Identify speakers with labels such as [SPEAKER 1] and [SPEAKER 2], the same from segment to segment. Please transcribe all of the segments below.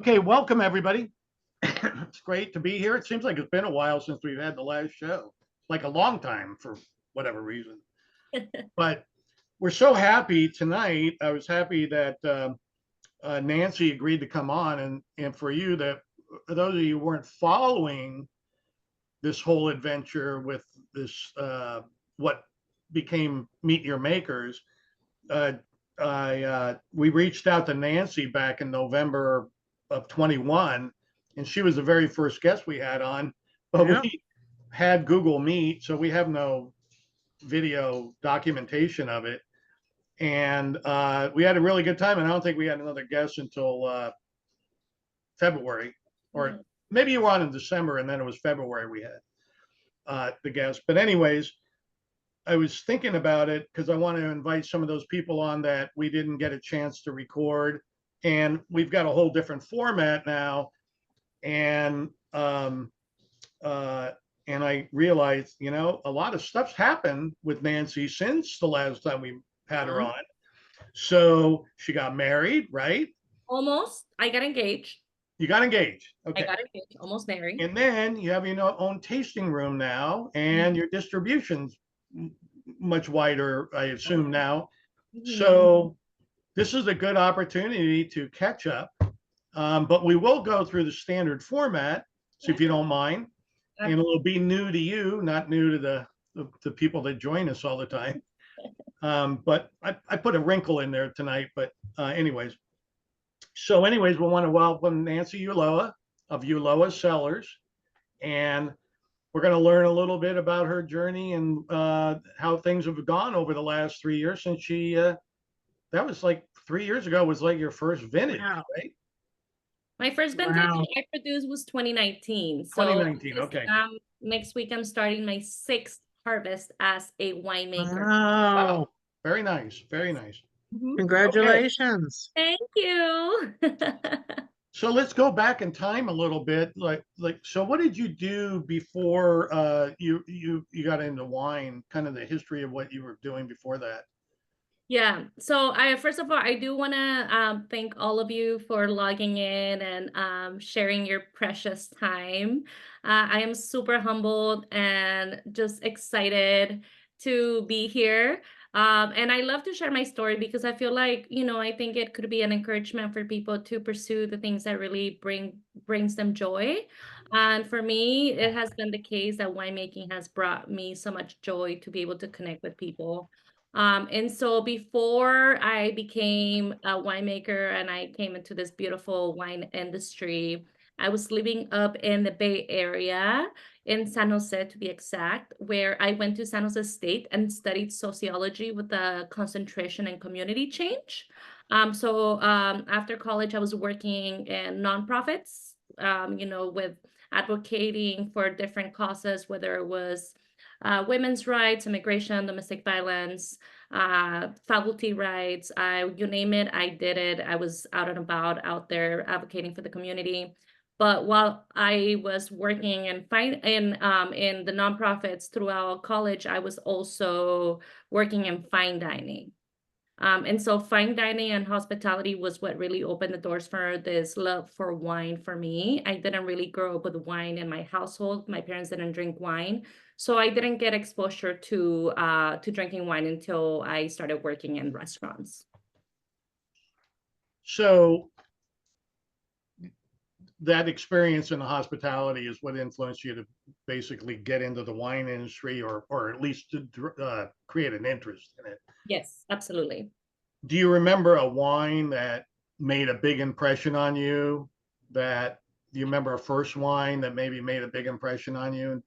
[SPEAKER 1] Okay, welcome everybody. It's great to be here. It seems like it's been a while since we've had the last show, like a long time for whatever reason. But we're so happy tonight. I was happy that Nancy agreed to come on, and for you that those of you who weren't following this whole adventure with this what became Meet Your Makers, uh, we reached out to Nancy back in November of 21, and she was the very first guest we had on. But
[SPEAKER 2] Yeah.
[SPEAKER 1] we had Google Meet, so we have no video documentation of it. And we had a really good time. And I don't think we had another guest until February, or maybe you were on in December, and then it was February we had the guest. But anyways, I was thinking about it because I want to invite some of those people on that we didn't get a chance to record. And we've got a whole different format now. And uh, and I realized, a lot of stuff's happened with Nancy since the last time we had her on. So she got married, right?
[SPEAKER 2] Almost. I got engaged.
[SPEAKER 1] You got engaged.
[SPEAKER 2] I
[SPEAKER 1] Okay.
[SPEAKER 2] got engaged, almost married.
[SPEAKER 1] And then you have your own tasting room now, and your distribution's much wider, I assume now. So this is a good opportunity to catch up. But we will go through the standard format, so if you don't mind, and it'll be new to you, not new to the people that join us all the time. But I put a wrinkle in there tonight. But anyways, we want to welcome Nancy Ulloa of Ulloa Cellars, and we're going to learn a little bit about her journey and how things have gone over the last 3 years since she. That was like 3 years ago. Was like your first vintage, right?
[SPEAKER 2] My first vintage I produced was 2019. So
[SPEAKER 1] 2019. Okay.
[SPEAKER 2] Next week I'm starting my 6th harvest as a winemaker.
[SPEAKER 1] Wow. Very nice. Very nice.
[SPEAKER 3] Congratulations.
[SPEAKER 2] Okay. Thank you.
[SPEAKER 1] So let's go back in time a little bit. So what did you do before you got into wine? Kind of the history of what you were doing before that.
[SPEAKER 2] Yeah. So first of all, I do want to thank all of you for logging in and sharing your precious time. I am super humbled and just excited to be here. And I love to share my story because I feel like, I think it could be an encouragement for people to pursue the things that really brings them joy. And for me, it has been the case that winemaking has brought me so much joy to be able to connect with people. And so before I became a winemaker and I came into this beautiful wine industry, I was living up in the Bay Area in San Jose, to be exact, where I went to San Jose State and studied sociology with a concentration in community change. After college, I was working in nonprofits, with advocating for different causes, whether it was women's rights, immigration, domestic violence, faculty rights, you name it, I did it. I was out and about out there advocating for the community. But while I was working in the nonprofits throughout college, I was also working in fine dining. And so fine dining and hospitality was what really opened the doors for this love for wine for me. I didn't really grow up with wine in my household. My parents didn't drink wine. So I didn't get exposure to drinking wine until I started working in restaurants.
[SPEAKER 1] So that experience in the hospitality is what influenced you to basically get into the wine industry, or at least to create an interest in it.
[SPEAKER 2] Yes, absolutely.
[SPEAKER 1] Do you remember a wine that made a big impression on you? Do you remember a first wine that maybe made a big impression on you?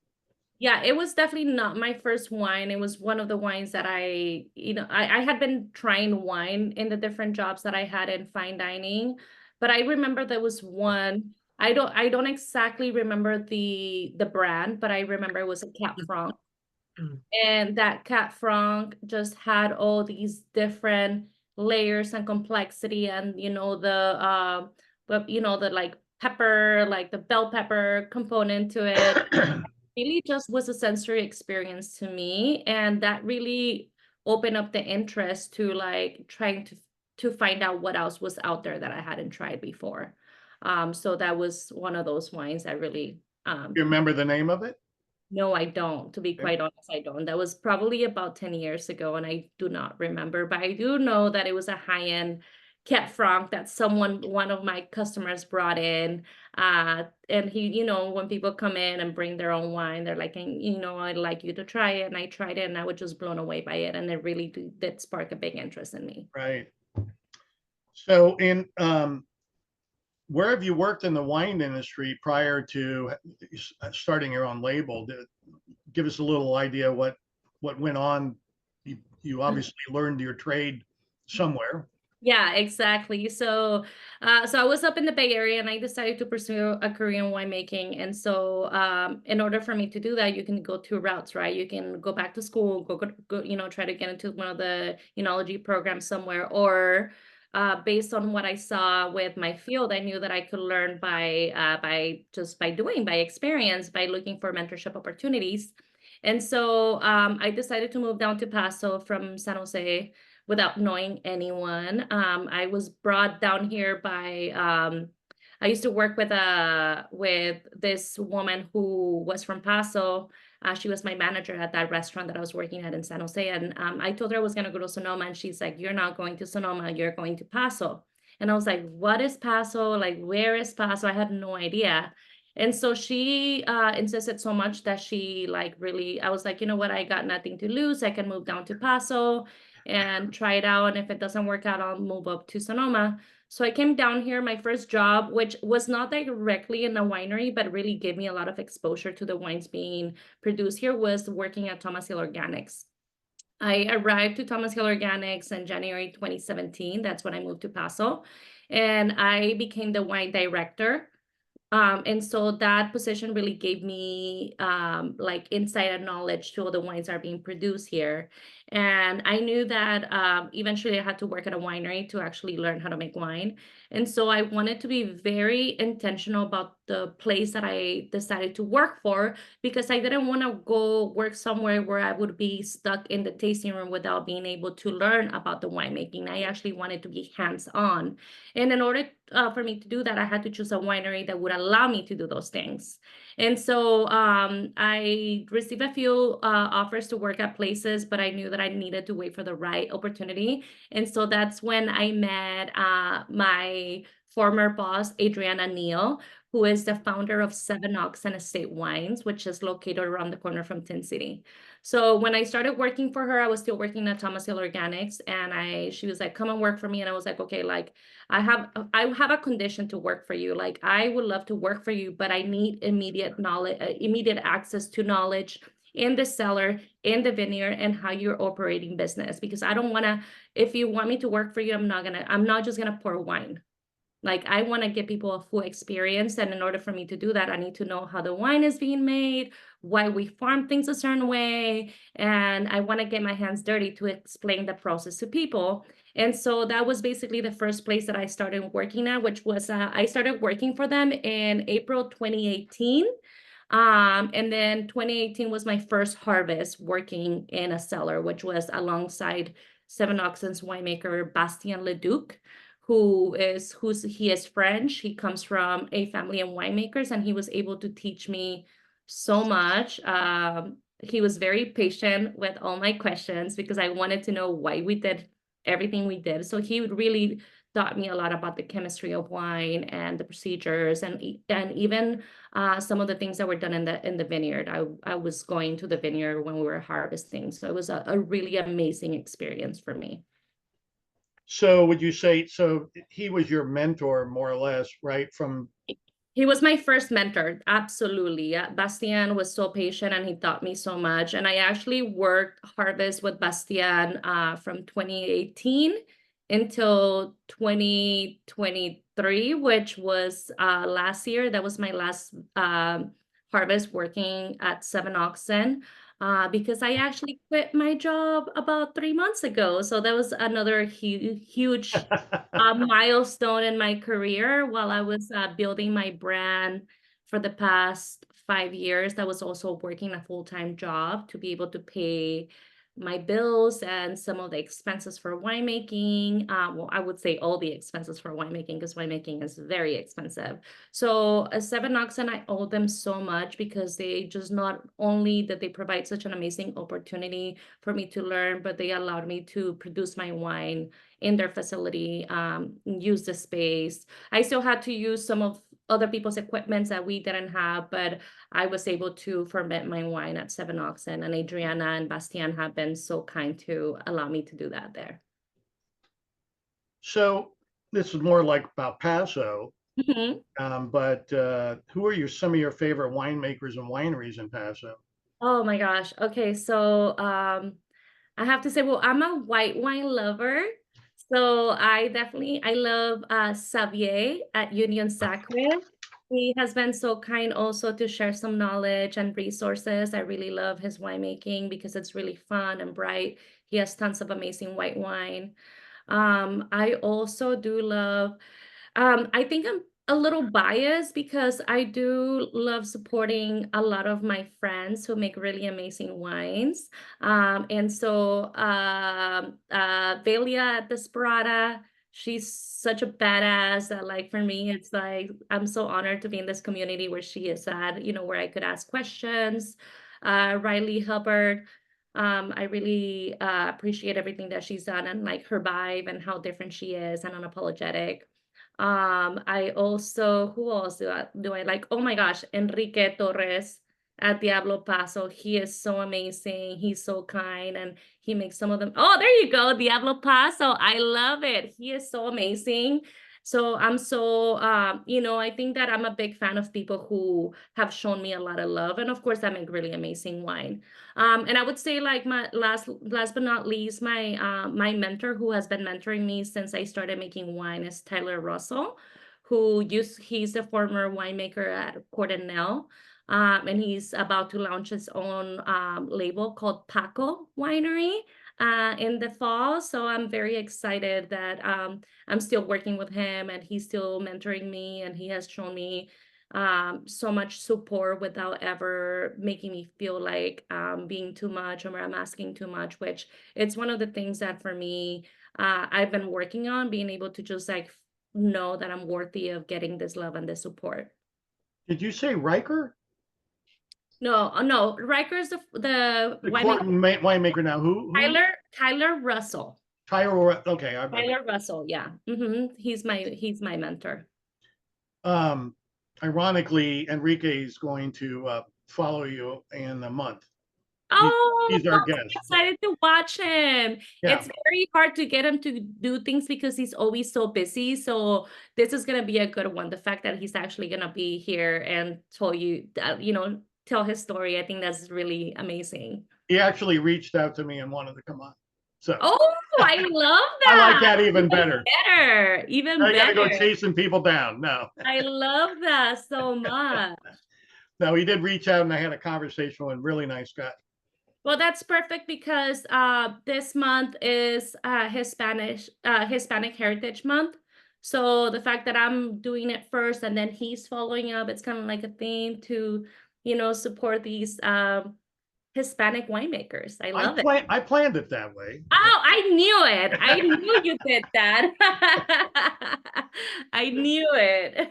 [SPEAKER 2] Yeah, it was definitely not my first wine. It was one of the wines that I had been trying wine in the different jobs that I had in fine dining, but I remember there was one. I don't exactly remember the brand, but I remember it was a Cab Franc. And that Cab Franc just had all these different layers and complexity, and the like pepper, like the bell pepper component to it. Really just was a sensory experience to me, and that really opened up the interest to like trying to find out what else was out there that I hadn't tried before. So that was one of those wines I really,
[SPEAKER 1] You remember the name of it?
[SPEAKER 2] no, I don't. To be
[SPEAKER 1] Okay.
[SPEAKER 2] quite honest, I don't. That was probably about 10 years ago, and I do not remember. But I do know that it was a high-end Cat Franc that one of my customers brought in. And he, when people come in and bring their own wine, they're like, I'd like you to try it. And I tried it, and I was just blown away by it. And it really did spark a big interest in me.
[SPEAKER 1] Right. So where have you worked in the wine industry prior to starting your own label? Give us a little idea what went on. You obviously learned your trade somewhere.
[SPEAKER 2] Yeah, exactly. So I was up in the Bay Area, and I decided to pursue a career in winemaking. And so in order for me to do that, you can go two routes, right? You can go back to school, go try to get into one of the enology programs somewhere, or based on what I saw with my field, I knew that I could learn by experience, by looking for mentorship opportunities. And so I decided to move down to Paso from San Jose without knowing anyone. I was brought down here by I used to work with this woman who was from Paso. She was my manager at that restaurant that I was working at in San Jose. And I told her I was going to go to Sonoma, and she's like, "You're not going to Sonoma, you're going to Paso." And I was like, "What is Paso? Like, where is Paso?" I had no idea. And so she insisted so much that she I was like, you know what, I got nothing to lose. I can move down to Paso and try it out. And if it doesn't work out, I'll move up to Sonoma. So I came down here, my first job, which was not directly in a winery, but really gave me a lot of exposure to the wines being produced here, was working at Thomas Hill Organics. I arrived to Thomas Hill Organics in January 2017. That's when I moved to Paso. And I became the wine director. And so that position really gave me like insight and knowledge to all the wines that are being produced here. And I knew that eventually I had to work at a winery to actually learn how to make wine. And so I wanted to be very intentional about the place that I decided to work for, because I didn't want to go work somewhere where I would be stuck in the tasting room without being able to learn about the winemaking. I actually wanted to be hands-on. And in order for me to do that, I had to choose a winery that would allow me to do those things. And so I received a few offers to work at places, but I knew that I needed to wait for the right opportunity. And so that's when I met my former boss, Adriana Neal, who is the founder of Seven Oaks and Estate Wines, which is located around the corner from Tin City. So when I started working for her, I was still working at Thomas Hill Organics, and she was like, "Come and work for me." And I was like, "Okay, like I have a condition to work for you. Like, I would love to work for you, but I need immediate knowledge, immediate access to knowledge in the cellar, in the vineyard, and how you're operating business. Because I don't want to, if you want me to work for you, I'm not just gonna pour wine. Like, I want to give people a full experience. And in order for me to do that, I need to know how the wine is being made, why we farm things a certain way. And I want to get my hands dirty to explain the process to people." And so that was basically the first place that I started working at, which was, I started working for them in April 2018. And then 2018 was my first harvest working in a cellar, which was alongside Seven Oxen's winemaker, Bastien Leduc, he is French. He comes from a family of winemakers, and he was able to teach me so much. He was very patient with all my questions because I wanted to know why we did everything we did. So he really taught me a lot about the chemistry of wine and the procedures, and even some of the things that were done in the vineyard. I was going to the vineyard when we were harvesting, so it was a really amazing experience for me.
[SPEAKER 1] So would you say, so he was your mentor more or less, right?
[SPEAKER 2] He was my first mentor, absolutely. Bastien was so patient, and he taught me so much. And I actually worked harvest with Bastien from 2018 until 2023, which was last year. That was my last harvest working at Seven Oxen, because I actually quit my job about 3 months ago. So that was another huge a milestone in my career while I was building my brand for the past 5 years. That was also working a full-time job to be able to pay my bills and some of the expenses for winemaking. Well, I would say all the expenses for winemaking, because winemaking is very expensive. So Seven Oxen, I owe them so much, because they just not only that they provide such an amazing opportunity for me to learn, but they allowed me to produce my wine in their facility, use the space. I still had to use some of other people's equipment that we didn't have, but I was able to ferment my wine at Seven Oxen, and Adriana and Bastian have been so kind to allow me to do that there.
[SPEAKER 1] So this is more like about Paso,
[SPEAKER 2] Mhm.
[SPEAKER 1] but who are some of your favorite winemakers and wineries in Paso?
[SPEAKER 2] Oh my gosh. Okay, so I have to say, well, I'm a white wine lover. So I love Xavier at Union Sacre. He has been so kind also to share some knowledge and resources. I really love his winemaking because it's really fun and bright. He has tons of amazing white wine. I also do love, I think I'm a little biased because I do love supporting a lot of my friends who make really amazing wines. And so Velia Desperada, she's such a badass that, like, for me, it's like I'm so honored to be in this community where she is at, where I could ask questions. Riley Hubbard, I really appreciate everything that she's done, and like her vibe and how different she is and unapologetic. I also, who else do I like? Oh my gosh, Enrique Torres at Diablo Paso. He is so amazing. He's so kind, and he makes some of them. Oh, there you go, Diablo Paso. I love it. He is so amazing. So I'm so, I think that I'm a big fan of people who have shown me a lot of love. And of course, I make really amazing wine. And I would say, like, my last but not least, my mentor who has been mentoring me since I started making wine is Tyler Russell, he's a former winemaker at Cordenell. And he's about to launch his own label called Paco Winery in the fall. So I'm very excited that I'm still working with him, and he's still mentoring me, and he has shown me so much support without ever making me feel like being too much or I'm asking too much, which it's one of the things that for me, I've been working on, being able to just like know that I'm worthy of getting this love and this support.
[SPEAKER 1] Did you say Riker?
[SPEAKER 2] No, Riker's the
[SPEAKER 1] The
[SPEAKER 2] winemaker.
[SPEAKER 1] winemaker now. Who?
[SPEAKER 2] Tyler Russell.
[SPEAKER 1] Tyler. Okay.
[SPEAKER 2] Tyler Russell, yeah. He's my mentor.
[SPEAKER 1] Ironically, Enrique is going to follow you in a month.
[SPEAKER 2] Oh,
[SPEAKER 1] He's our
[SPEAKER 2] I'm so
[SPEAKER 1] guest.
[SPEAKER 2] excited to watch him.
[SPEAKER 1] Yeah.
[SPEAKER 2] It's very hard to get him to do things because he's always so busy. So this is gonna be a good one. The fact that he's actually gonna be here and tell his story, I think that's really amazing.
[SPEAKER 1] He actually reached out to me and wanted to come on. So
[SPEAKER 2] Oh, I love
[SPEAKER 1] I like
[SPEAKER 2] that.
[SPEAKER 1] that even better.
[SPEAKER 2] Even
[SPEAKER 1] I gotta go
[SPEAKER 2] better.
[SPEAKER 1] chasing people down. No.
[SPEAKER 2] I love that so much.
[SPEAKER 1] No, he did reach out, and I had a conversation with him. Really nice guy.
[SPEAKER 2] Well, that's perfect because this month is Hispanic Heritage Month. So the fact that I'm doing it first and then he's following up, it's kind of like a theme to, support these Hispanic winemakers. I love it.
[SPEAKER 1] I planned it that way.
[SPEAKER 2] Oh, I knew it. I knew you did that. I knew it.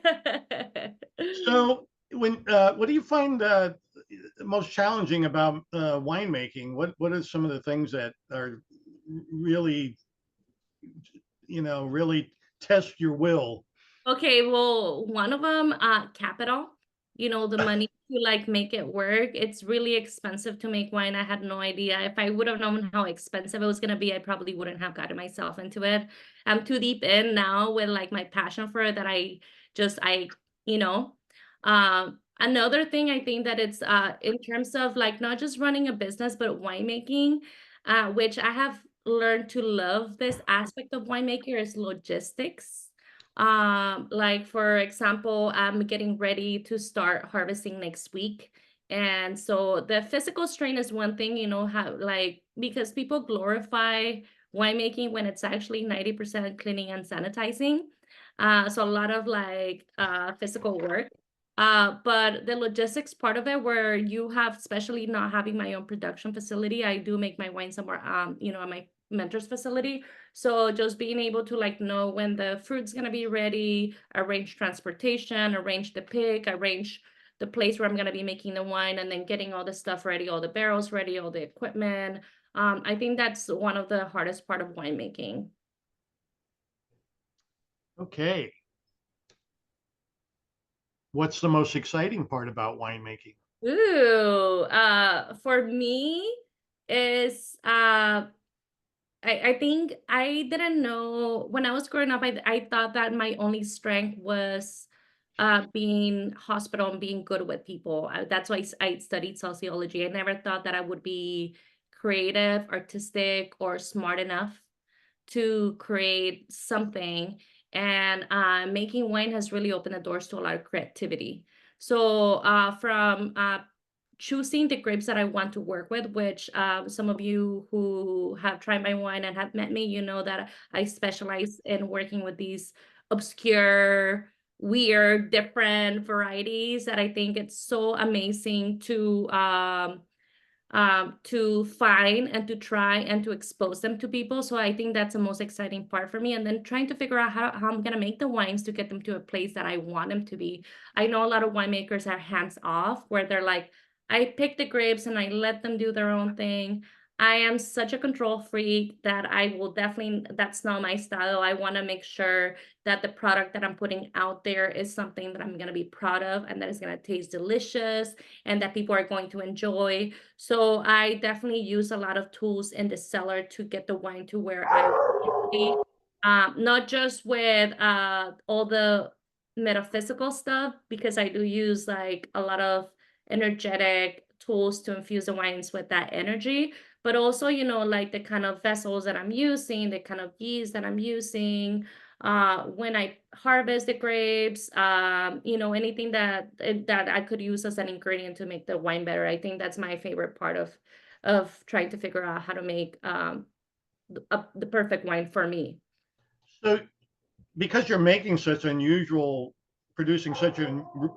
[SPEAKER 1] So what do you find most challenging about winemaking? What are some of the things that are really, really test your will?
[SPEAKER 2] Okay, well, one of them, capital, the money to like make it work. It's really expensive to make wine. I had no idea. If I would have known how expensive it was gonna be, I probably wouldn't have gotten myself into it. I'm too deep in now with like my passion for it that you know. Another thing I think that it's in terms of like not just running a business, but winemaking, which I have learned to love this aspect of winemaker is logistics. Like for example, I'm getting ready to start harvesting next week. And so the physical strain is one thing, how like because people glorify winemaking when it's actually 90% cleaning and sanitizing. So a lot of like physical work. But the logistics part of it, where you have, especially not having my own production facility, I do make my wine somewhere, at my mentor's facility. So just being able to like know when the fruit's gonna be ready, arrange transportation, arrange the pick, arrange the place where I'm gonna be making the wine, and then getting all the stuff ready, all the barrels ready, all the equipment. I think that's one of the hardest part of winemaking.
[SPEAKER 1] Okay. What's the most exciting part about winemaking?
[SPEAKER 2] Ooh, for me is I think I didn't know when I was growing up, I thought that my only strength was being hospital and being good with people. That's why I studied sociology. I never thought that I would be creative, artistic, or smart enough to create something. And making wine has really opened the doors to a lot of creativity. So from choosing the grapes that I want to work with, which some of you who have tried my wine and have met me, you know that I specialize in working with these obscure, weird, different varieties that I think it's so amazing to find and to try and to expose them to people. So I think that's the most exciting part for me. And then trying to figure out how I'm going to make the wines to get them to a place that I want them to be. I know a lot of winemakers are hands off, where they're like, I pick the grapes and I let them do their own thing. I am such a control freak that I will definitely, that's not my style. I want to make sure that the product that I'm putting out there is something that I'm going to be proud of and that is going to taste delicious and that people are going to enjoy. So I definitely use a lot of tools in the cellar to get the wine to where I want it to be. Not just with all the metaphysical stuff, because I do use like a lot of energetic tools to infuse the wines with that energy, but also, like the kind of vessels that I'm using, the kind of yeast that I'm using, when I harvest the grapes, anything that I could use as an ingredient to make the wine better. I think that's my favorite part of trying to figure out how to make the perfect wine for me.
[SPEAKER 1] So, because you're making such unusual, producing such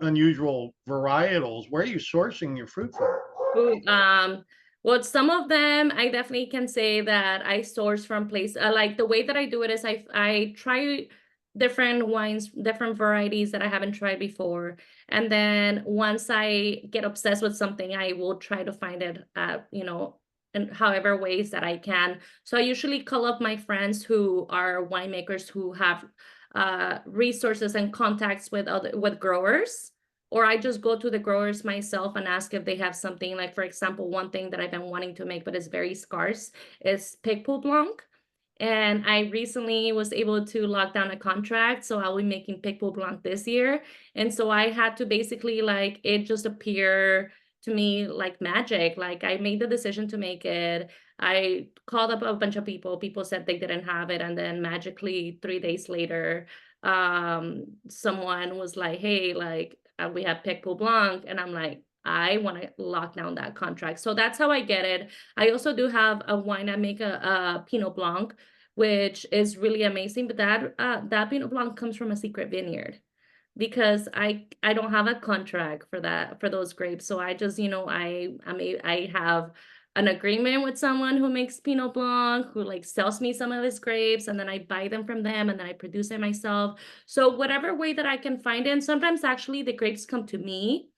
[SPEAKER 1] unusual varietals, where are you sourcing your fruit from?
[SPEAKER 2] Ooh, well, some of them I definitely can say that I source from place. Like the way that I do it is I try different wines, different varieties that I haven't tried before, and then once I get obsessed with something, I will try to find it, in however ways that I can. So I usually call up my friends who are winemakers who have resources and contacts with growers, or I just go to the growers myself and ask if they have something. Like, for example, one thing that I've been wanting to make but is very scarce is Picpoul Blanc. And I recently was able to lock down a contract, so I'll be making Picpoul Blanc this year. And so I had to basically, like, it just appear to me like magic. Like, I made the decision to make it. I called up a bunch of people. People said they didn't have it, and then magically 3 days later, someone was like, hey, like, we have Picpoul Blanc, and I'm like, I want to lock down that contract. So that's how I get it. I also do have a wine. I make a Pinot Blanc, which is really amazing. But that Pinot Blanc comes from a secret vineyard, because I don't have a contract for those grapes. So I just, I have an agreement with someone who makes Pinot Blanc, who like sells me some of his grapes, and then I buy them from them, and then I produce it myself. So whatever way that I can find it, and sometimes actually the grapes come to me,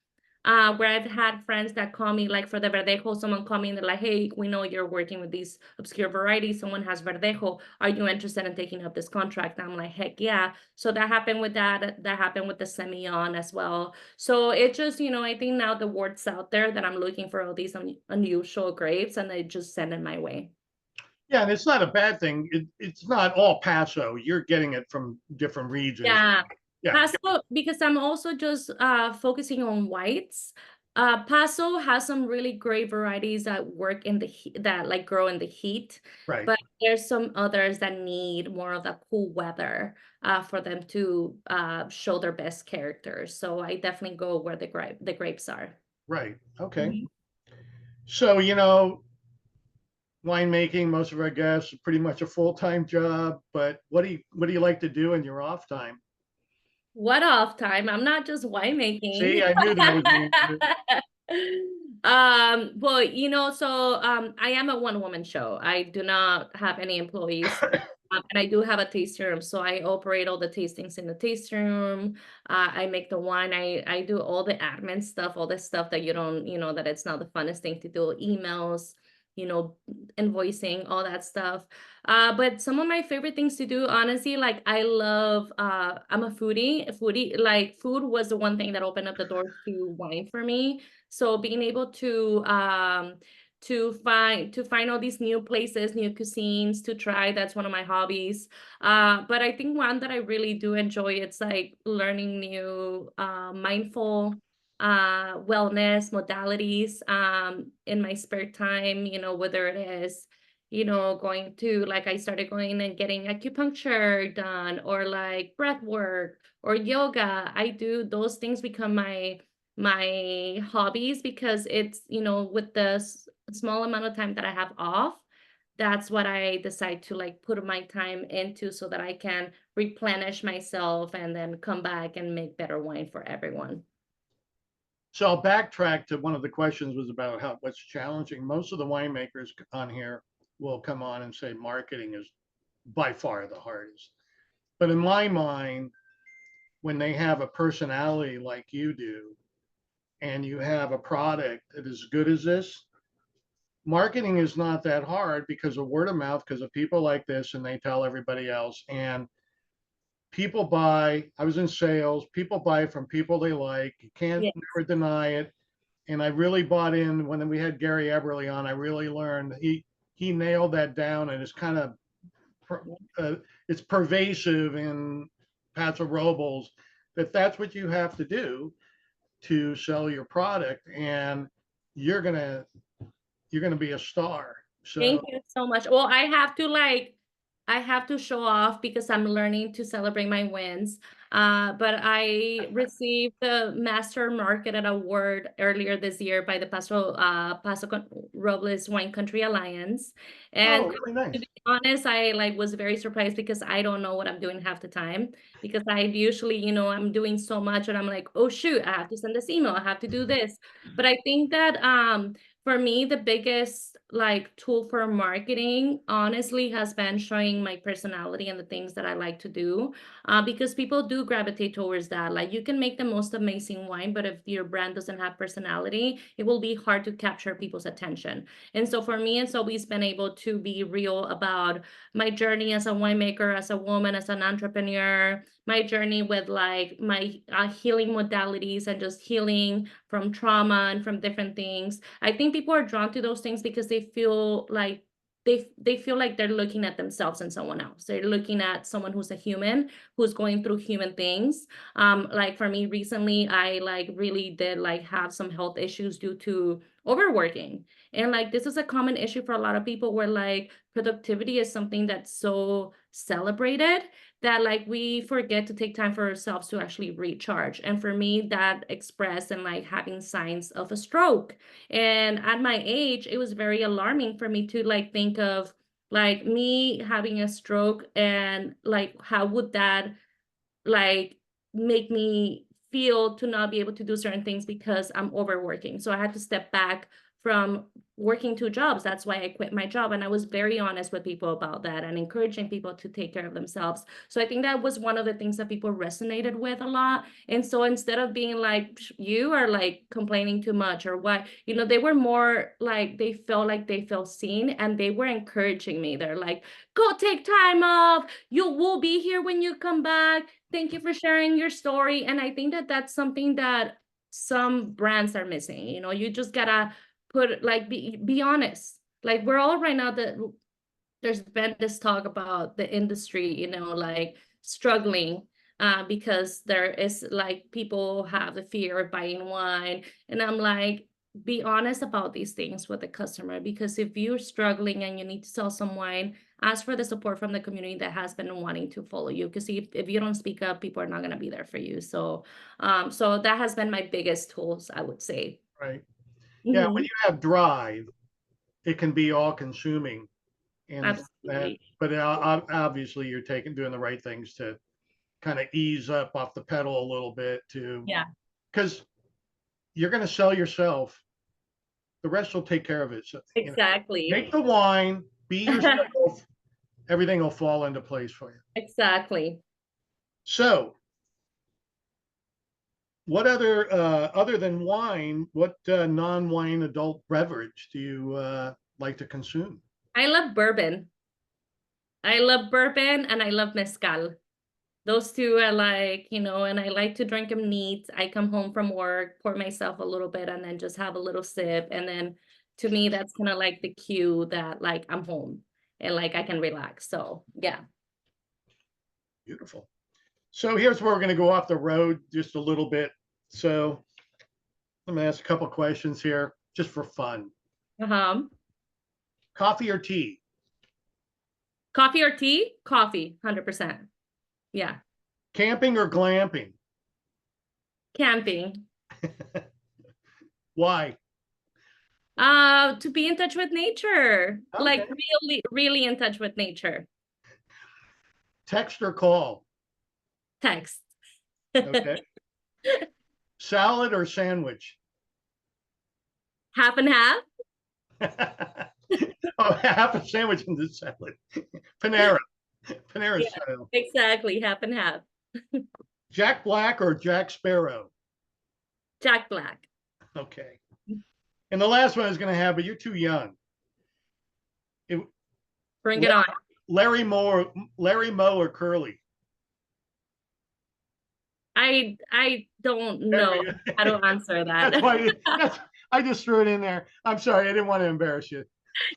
[SPEAKER 2] where I've had friends that call me, like for the Verdejo, someone call me and they're like, hey, we know you're working with these obscure varieties. Someone has Verdejo. Are you interested in taking up this contract? And I'm like, heck yeah. So that happened with that. That happened with the Semillon as well. So it just, I think now the word's out there that I'm looking for all these unusual grapes, and they just send it my way.
[SPEAKER 1] Yeah, and it's not a bad thing. It's not all Paso. You're getting it from different regions.
[SPEAKER 2] Yeah.
[SPEAKER 1] Yeah,
[SPEAKER 2] Paso, because I'm also just focusing on whites. Paso has some really great varieties that work in the heat, that like grow in the heat,
[SPEAKER 1] right.
[SPEAKER 2] but there's some others that need more of the cool weather for them to show their best characters. So I definitely go where the grapes are.
[SPEAKER 1] Right. Okay.
[SPEAKER 2] Mhm.
[SPEAKER 1] So, winemaking, most of our guests, pretty much a full-time job, but what do you like to do in your off time?
[SPEAKER 2] What off time? I'm not just winemaking.
[SPEAKER 1] See, I knew that was the answer.
[SPEAKER 2] Well, I am a one-woman show. I do not have any employees. And I do have a tasting room, so I operate all the tastings in the tasting room. I make the wine. I do all the admin stuff, all the stuff that you don't, that it's not the funnest thing to do, emails, you know, invoicing, all that stuff. But some of my favorite things to do, honestly, like I love, I'm a foodie, like food was the one thing that opened up the doors to wine for me. So being able to find all these new places, new cuisines to try, that's one of my hobbies. But I think one that I really do enjoy, it's like learning new mindful wellness modalities in my spare time, whether it is going to, like, I started going and getting acupuncture done, or like breath work or yoga. I do those things become my hobbies, because it's, with the small amount of time that I have off, that's what I decide to like put my time into, so that I can replenish myself and then come back and make better wine for everyone.
[SPEAKER 1] So I'll backtrack to one of the questions was about what's challenging. Most of the winemakers on here will come on and say marketing is by far the hardest. But in my mind, when they have a personality like you do, and you have a product that is as good as this, marketing is not that hard because of word of mouth, because of people like this, and they tell everybody else. And people buy, I was in sales, people buy from people they like. You can't
[SPEAKER 2] Yeah.
[SPEAKER 1] never deny it. And I really bought in when we had Gary Eberly on. I really learned he nailed that down, and it's kind of it's pervasive in Paso Robles that that's what you have to do to sell your product, and you're gonna be a star.
[SPEAKER 2] Thank
[SPEAKER 1] So
[SPEAKER 2] you so much. Well, I have to show off because I'm learning to celebrate my wins. But I received the Master Marketed Award earlier this year by the Robles Wine Country Alliance. And
[SPEAKER 1] oh, really nice.
[SPEAKER 2] to be honest, I like was very surprised, because I don't know what I'm doing half the time. Because I usually, I'm doing so much, and I'm like, oh shoot, I have to send this email, I have to do this. But I think that for me, the biggest like tool for marketing, honestly, has been showing my personality and the things that I like to do, because people do gravitate towards that. Like, you can make the most amazing wine, but if your brand doesn't have personality, it will be hard to capture people's attention. And so for me, it's always been able to be real about my journey as a winemaker, as a woman, as an entrepreneur, my journey with like my healing modalities and just healing from trauma and from different things. I think people are drawn to those things because they feel like they feel like they're looking at themselves and someone else. They're looking at someone who's a human, who's going through human things. Like for me recently, I like really did like have some health issues due to overworking. And like this is a common issue for a lot of people, where like productivity is something that's so celebrated that like we forget to take time for ourselves to actually recharge. And for me, that expressed in like having signs of a stroke. And at my age, it was very alarming for me to like think of like me having a stroke, and like how would that like make me feel to not be able to do certain things because I'm overworking. So I had to step back from working two jobs. That's why I quit my job. And I was very honest with people about that and encouraging people to take care of themselves. So I think that was one of the things that people resonated with a lot. And so instead of being like, you are like complaining too much or what, they were more like, they felt seen, and they were encouraging me. They're like, go take time off. You will be here when you come back. Thank you for sharing your story. And I think that that's something that some brands are missing. You just gotta be honest. Like, we're all right now that there's been this talk about the industry, like struggling because there is like people have the fear of buying wine. And I'm like, be honest about these things with the customer, because if you're struggling and you need to sell some wine, ask for the support from the community that has been wanting to follow you. Because if you don't speak up, people are not going to be there for you. So so that has been my biggest tools, I would say.
[SPEAKER 1] Right. Yeah, when
[SPEAKER 2] Mhm.
[SPEAKER 1] you have drive, it can be all consuming. And that,
[SPEAKER 2] Absolutely.
[SPEAKER 1] but obviously you're doing the right things to kind of ease up off the pedal a little bit
[SPEAKER 2] Yeah,
[SPEAKER 1] because you're going to sell yourself. The rest will take care of it. So,
[SPEAKER 2] exactly.
[SPEAKER 1] make the wine, be yourself. Everything will fall into place for you.
[SPEAKER 2] Exactly.
[SPEAKER 1] So, what other than wine, what non-wine adult beverage do you like to consume?
[SPEAKER 2] I love bourbon. I love bourbon and I love mezcal. Those two are like, and I like to drink them neat. I come home from work, pour myself a little bit, and then just have a little sip. And then to me, that's kind of like the cue that like I'm home and like I can relax. So yeah.
[SPEAKER 1] Beautiful. So here's where we're going to go off the road just a little bit. So I'm going to ask a couple questions here just for fun. Coffee or tea?
[SPEAKER 2] Coffee or tea? Coffee, 100%. Yeah.
[SPEAKER 1] Camping or glamping?
[SPEAKER 2] Camping.
[SPEAKER 1] Why?
[SPEAKER 2] To be in touch with nature.
[SPEAKER 1] Okay.
[SPEAKER 2] Like really, really in touch with nature.
[SPEAKER 1] Text or call?
[SPEAKER 2] Text.
[SPEAKER 1] Okay. Salad or sandwich?
[SPEAKER 2] Half and half.
[SPEAKER 1] Oh, half a sandwich in the salad. Panera
[SPEAKER 2] Yeah,
[SPEAKER 1] style.
[SPEAKER 2] exactly, half and half.
[SPEAKER 1] Jack Black or Jack Sparrow?
[SPEAKER 2] Jack Black.
[SPEAKER 1] Okay. And the last one I was going to have, but you're too young.
[SPEAKER 2] Bring it on.
[SPEAKER 1] Larry Moe or Curly?
[SPEAKER 2] I don't know how to answer that.
[SPEAKER 1] That's why I just threw it in there. I'm sorry, I didn't want to embarrass you.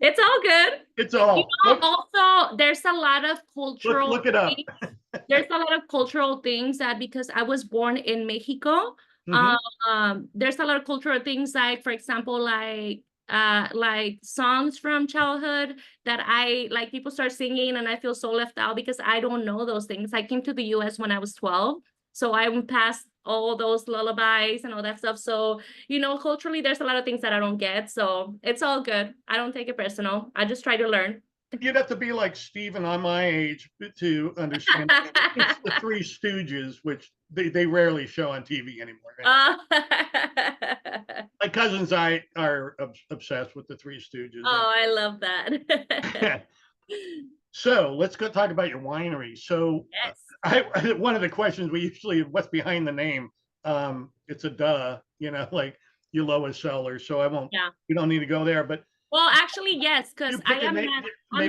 [SPEAKER 2] It's all good.
[SPEAKER 1] It's all.
[SPEAKER 2] Also, there's a lot of cultural
[SPEAKER 1] Look it up.
[SPEAKER 2] There's a lot of cultural things that because I was born in Mexico, there's a lot of cultural things like, for example, like songs from childhood that I like people start singing and I feel so left out because I don't know those things. I came to the US when I was 12. So I went past all those lullabies and all that stuff. So, culturally, there's a lot of things that I don't get. So it's all good. I don't take it personal. I just try to learn.
[SPEAKER 1] You'd have to be like Steven on my age to understand. It's the Three Stooges, which they rarely show on TV anymore. Right? My cousins are obsessed with the Three Stooges.
[SPEAKER 2] Oh, I love that.
[SPEAKER 1] So let's go talk about your winery. So
[SPEAKER 2] yes.
[SPEAKER 1] One of the questions we usually, what's behind the name? It's a duh, like Ulloa Cellars. So we don't need to go there, but.
[SPEAKER 2] Well, actually, yes, because I am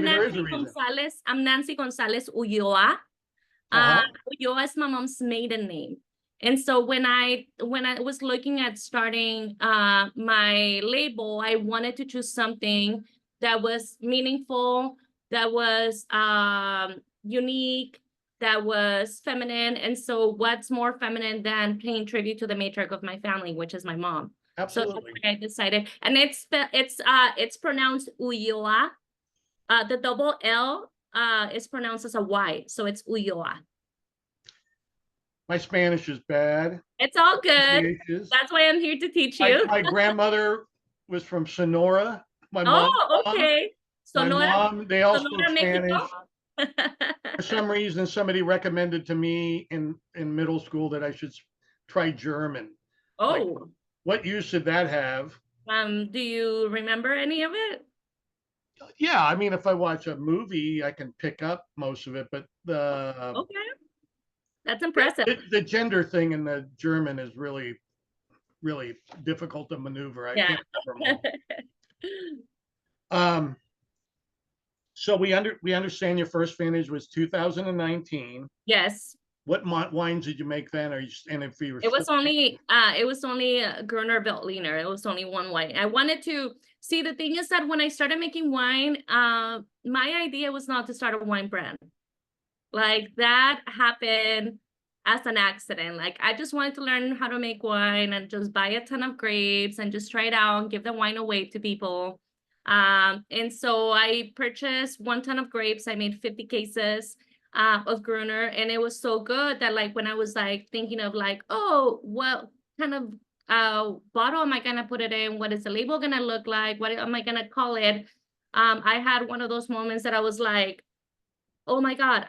[SPEAKER 2] Nancy Gonzalez. I'm Nancy Gonzalez Ulloa. Ulloa is my mom's maiden name. And so when I was looking at starting my label, I wanted to choose something that was meaningful, that was unique, that was feminine. And so what's more feminine than paying tribute to the matriarch of my family, which is my mom.
[SPEAKER 1] Absolutely.
[SPEAKER 2] So that's why I decided, and it's pronounced Ulloa. The double L is pronounced as a Y, so it's Ulloa.
[SPEAKER 1] My Spanish is bad.
[SPEAKER 2] It's all good. That's why I'm here to teach you.
[SPEAKER 1] My grandmother was from Sonora. My mom.
[SPEAKER 2] Oh, okay.
[SPEAKER 1] Sonora. My mom, they all spoke Spanish.
[SPEAKER 2] Mexico.
[SPEAKER 1] For some reason, somebody recommended to me in middle school that I should try German.
[SPEAKER 2] Oh.
[SPEAKER 1] Like, what use did that have?
[SPEAKER 2] Do you remember any of it?
[SPEAKER 1] Yeah, I mean, if I watch a movie, I can pick up most of it, but
[SPEAKER 2] okay, that's impressive.
[SPEAKER 1] The gender thing in the German is really, really difficult to maneuver. I can't remember them all. So we understand your first vintage was 2019.
[SPEAKER 2] Yes.
[SPEAKER 1] What wines did you make then?
[SPEAKER 2] It was only Grüner Veltliner. It was only one wine. I wanted to see, the thing is that when I started making wine, my idea was not to start a wine brand. Like that happened as an accident. Like I just wanted to learn how to make wine and just buy a ton of grapes and just try it out and give the wine away to people. And so I purchased 1 ton of grapes. I made 50 cases of Grüner, and it was so good that like when I was like thinking of like, oh, what kind of bottle am I gonna put it in? What is the label gonna look like? What am I gonna call it? I had one of those moments that I was like, oh my God,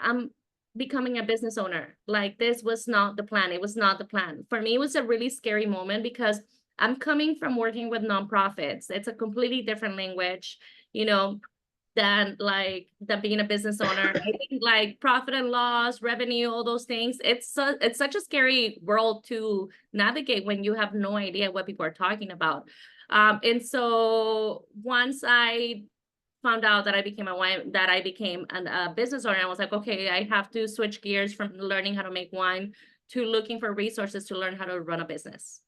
[SPEAKER 2] becoming a business owner. Like, this was not the plan. It was not the plan. For me, it was a really scary moment because I'm coming from working with nonprofits. It's a completely different language, you know, than being a business owner. I think like profit and loss, revenue, all those things. It's such a scary world to navigate when you have no idea what people are talking about. And so once I found out that I became a business owner, I was like, okay, I have to switch gears from learning how to make wine to looking for resources to learn how to run a business.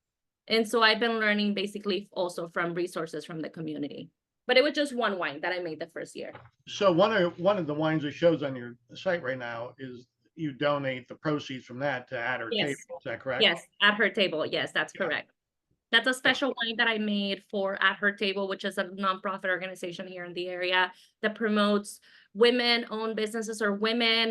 [SPEAKER 2] And so I've been learning basically also from resources from the community. But it was just one wine that I made the first year.
[SPEAKER 1] So one of the wines that shows on your site right now is you donate the proceeds from that to At Her
[SPEAKER 2] Yes.
[SPEAKER 1] Table. Is that correct?
[SPEAKER 2] Yes, At Her Table. Yes, that's correct. That's a special wine that I made for At Her Table, which is a nonprofit organization here in the area that promotes women-owned businesses or women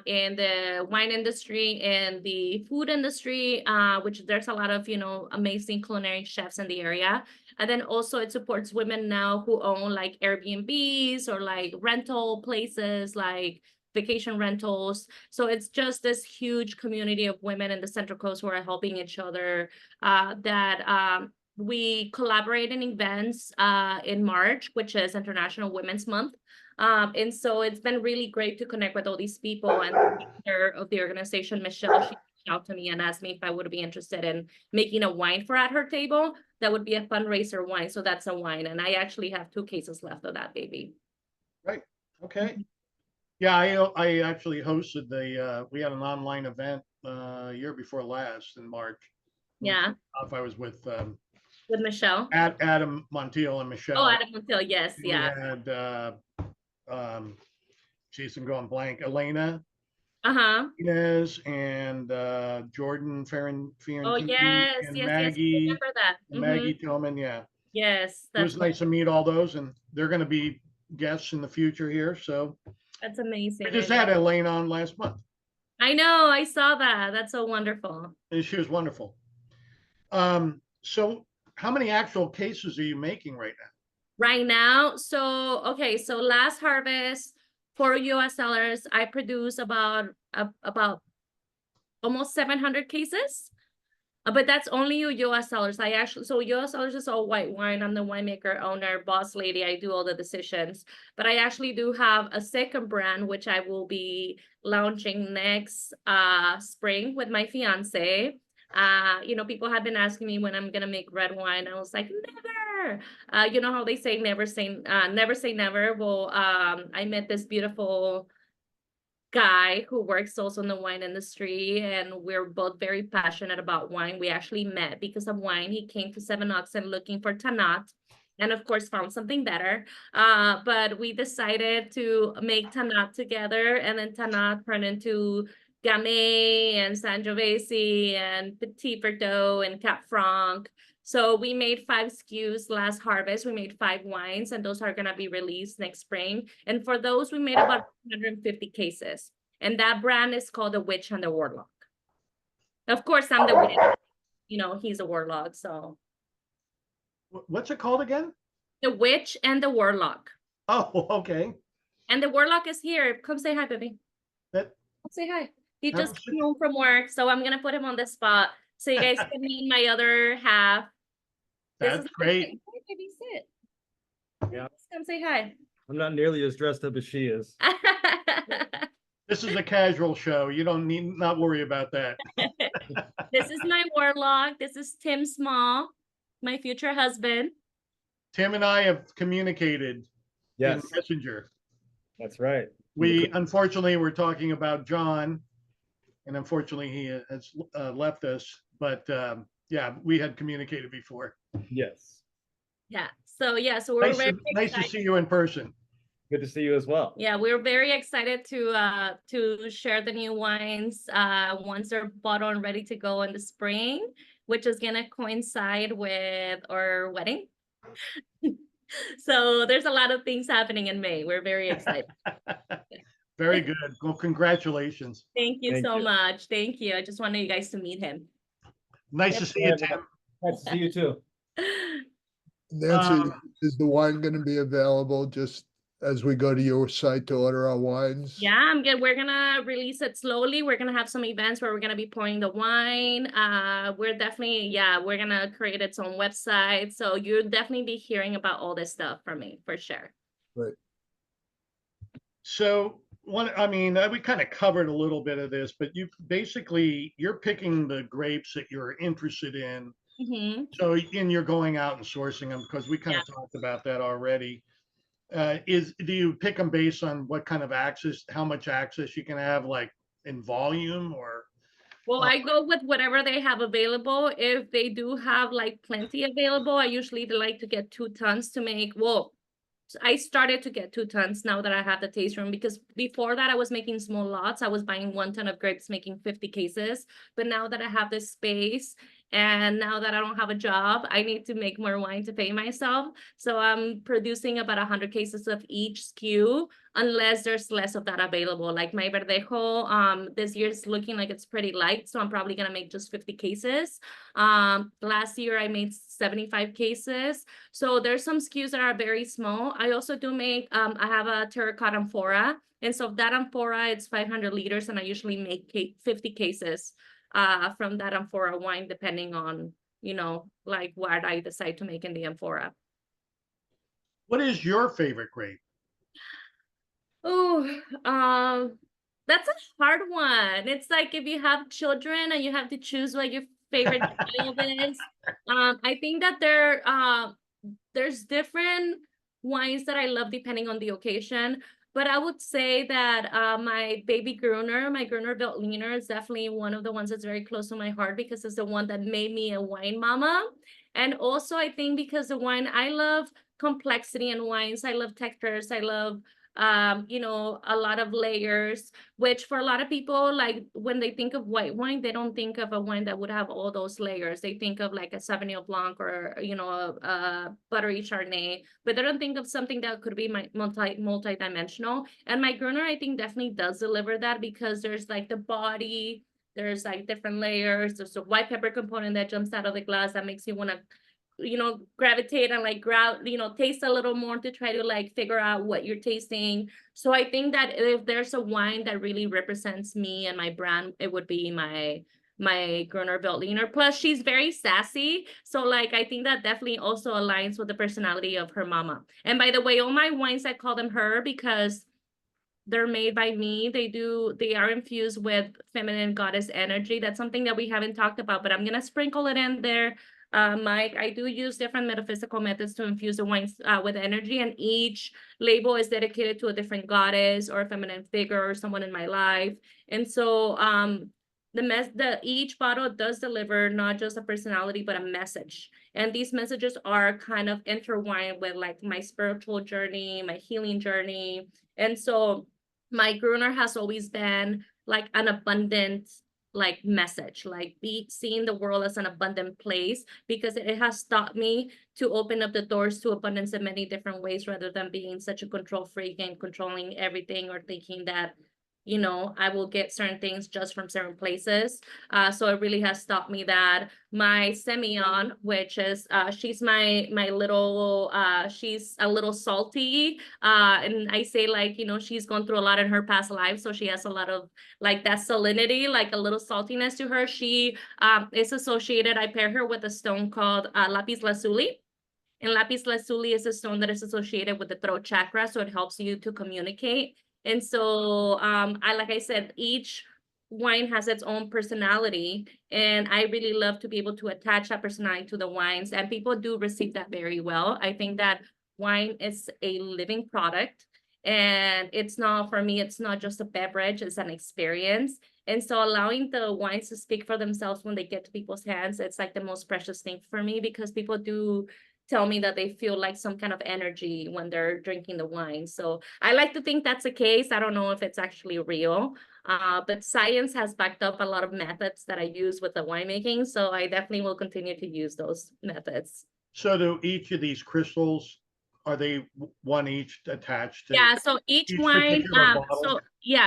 [SPEAKER 2] in the wine industry and the food industry, which there's a lot of, amazing culinary chefs in the area. And then also it supports women now who own like Airbnbs or like rental places, like vacation rentals. So it's just this huge community of women in the Central Coast who are helping each other, that we collaborate in events in March, which is International Women's Month. And so it's been really great to connect with all these people. And the leader of the organization, Michelle, she reached out to me and asked me if I would be interested in making a wine for At Her Table. That would be a fundraiser wine. So that's a wine. And I actually have 2 cases left of that baby.
[SPEAKER 1] Right. Okay. Yeah, I actually hosted we had an online event year before last in March.
[SPEAKER 2] Yeah.
[SPEAKER 1] If I was with
[SPEAKER 2] Michelle.
[SPEAKER 1] Adam Montiel and Michelle.
[SPEAKER 2] Oh, Adam Montiel, yes, yeah.
[SPEAKER 1] We had Jason going blank, Elena. Inez and Jordan Fiorentini.
[SPEAKER 2] Oh, yes,
[SPEAKER 1] and
[SPEAKER 2] yes,
[SPEAKER 1] Maggie,
[SPEAKER 2] yes. I remember that.
[SPEAKER 1] Maggie Tillman, yeah.
[SPEAKER 2] Yes.
[SPEAKER 1] It was nice to meet all those, and they're going to be guests in the future here. So
[SPEAKER 2] that's amazing.
[SPEAKER 1] We just had Elaine on last month.
[SPEAKER 2] I know, I saw that. That's so wonderful.
[SPEAKER 1] And she was wonderful. So how many actual cases are you making right now?
[SPEAKER 2] Right now, so last harvest for US Cellars, I produced about almost 700 cases. But that's only US Cellars. So US Cellars is all white wine. I'm the winemaker, owner, boss lady. I do all the decisions. But I actually do have a second brand, which I will be launching next spring with my fiance. People have been asking me when I'm gonna make red wine. I was like, never. You know how they say never say never. Well, I met this beautiful guy who works also in the wine industry, and we're both very passionate about wine. We actually met because of wine. He came to Seven Oxen looking for Tanat, and of course found something better. But we decided to make Tanat together, and then Tanat turned into Gamay and Sangiovese and Petit Verdot and Cap Franc. So we made 5 SKUs last harvest. We made 5 wines, and those are going to be released next spring. And for those, we made about 150 cases. And that brand is called The Witch and the Warlock. Of course, I'm the witch. He's a warlock, so.
[SPEAKER 1] What's it called again?
[SPEAKER 2] The Witch and the Warlock.
[SPEAKER 1] Oh, okay.
[SPEAKER 2] And the warlock is here. Come say hi, baby. Come say hi. He just came home from work, so I'm going to put him on the spot so you guys can meet my other half.
[SPEAKER 1] That's great.
[SPEAKER 2] Baby, sit.
[SPEAKER 4] Yeah.
[SPEAKER 2] Come say hi.
[SPEAKER 4] I'm not nearly as dressed up as she is.
[SPEAKER 1] This is a casual show. You don't need not worry about that.
[SPEAKER 2] This is my warlock. This is Tim Small, my future husband.
[SPEAKER 1] Tim and I have communicated in Messenger.
[SPEAKER 4] That's right.
[SPEAKER 1] We unfortunately were talking about John, and unfortunately he has left us. But yeah, we had communicated before.
[SPEAKER 4] Yes.
[SPEAKER 2] Yeah. So we're
[SPEAKER 1] nice to see you in person.
[SPEAKER 4] Good to see you as well.
[SPEAKER 2] Yeah, we're very excited to share the new wines once they're bottled and ready to go in the spring, which is gonna coincide with our wedding. So there's a lot of things happening in May. We're very excited.
[SPEAKER 1] Very good. Well, congratulations.
[SPEAKER 2] Thank you so much. Thank you. I just wanted you guys to meet him.
[SPEAKER 1] Nice to see you, Tim.
[SPEAKER 4] Nice to see you too.
[SPEAKER 5] Nancy, is the wine going to be available just as we go to your site to order our wines?
[SPEAKER 2] Yeah, I'm good. We're gonna release it slowly. We're gonna have some events where we're gonna be pouring the wine. We're definitely, yeah, we're gonna create its own website. So you'll definitely be hearing about all this stuff from me for sure.
[SPEAKER 5] Right.
[SPEAKER 1] So I mean, we kind of covered a little bit of this, but you're picking the grapes that you're interested in.
[SPEAKER 2] Mm-hmm.
[SPEAKER 1] So, and you're going out and sourcing them because we kind of talked about that already. Do you pick them based on what kind of access, how much access you can have, like in volume, or?
[SPEAKER 2] Well, I go with whatever they have available. If they do have like plenty available, I usually like to get 2 tons to make, well, I started to get 2 tons now that I have the taste room, because before that I was making small lots. I was buying 1 ton of grapes, making 50 cases. But now that I have this space and now that I don't have a job, I need to make more wine to pay myself. So I'm producing about 100 cases of each SKU, unless there's less of that available. Like my Verdejo, this year's looking like it's pretty light, so I'm probably gonna make just 50 cases. Last year I made 75 cases. So there's some SKUs that are very small. I also do make, I have a terracotta amphora. And so that amphora, it's 500 liters, and I usually make 50 cases from that amphora wine, depending on, you know, like what I decide to make in the amphora.
[SPEAKER 1] What is your favorite grape?
[SPEAKER 2] Oh, that's a hard one. It's like if you have children and you have to choose what your favorite child is. I think that there's different wines that I love depending on the occasion. But I would say that my Grüner Veltliner is definitely one of the ones that's very close to my heart, because it's the one that made me a wine mama. And also I think because the wine, I love complexity in wines. I love textures. I love you know, a lot of layers, which for a lot of people, like when they think of white wine, they don't think of a wine that would have all those layers. They think of like a Sauvignon Blanc or, you know, a buttery Chardonnay, but they don't think of something that could be multi-dimensional. And my Gruner, I think, definitely does deliver that, because there's like the body, there's like different layers. There's a white pepper component that jumps out of the glass that makes you want to, you know, gravitate and like you know, taste a little more to try to like figure out what you're tasting. So I think that if there's a wine that really represents me and my brand, it would be my Grüner Veltliner. Plus she's very sassy, so like I think that definitely also aligns with the personality of her mama. And by the way, all my wines, I call them her because they're made by me. They are infused with feminine goddess energy. That's something that we haven't talked about, but I'm gonna sprinkle it in there. Mike, I do use different metaphysical methods to infuse the wines with energy, and each label is dedicated to a different goddess or a feminine figure or someone in my life. And so each bottle does deliver not just a personality, but a message. And these messages are kind of intertwined with like my spiritual journey, my healing journey. And so my Gruner has always been like an abundant like message, like seeing the world as an abundant place, because it has taught me to open up the doors to abundance in many different ways, rather than being such a control freak and controlling everything, or thinking that, you know, I will get certain things just from certain places. So it really has taught me that. My Semillon, which is, she's my little, she's a little salty. And I say, like, you know, she's gone through a lot in her past life. So she has a lot of like that salinity, like a little saltiness to her. She is associated, I pair her with a stone called lapis lazuli. And lapis lazuli is a stone that is associated with the throat chakra. So it helps you to communicate. And so, like I said, each wine has its own personality, and I really love to be able to attach that personality to the wines, and people do receive that very well. I think that wine is a living product, and it's not, for me, it's not just a beverage, it's an experience. And so allowing the wines to speak for themselves when they get to people's hands, it's like the most precious thing for me, because people do tell me that they feel like some kind of energy when they're drinking the wine. So I like to think that's the case. I don't know if it's actually real, but science has backed up a lot of methods that I use with the winemaking. So I definitely will continue to use those methods.
[SPEAKER 1] So do each of these crystals, are they one each attached to?
[SPEAKER 2] Yeah, so each wine,
[SPEAKER 1] particular bottle?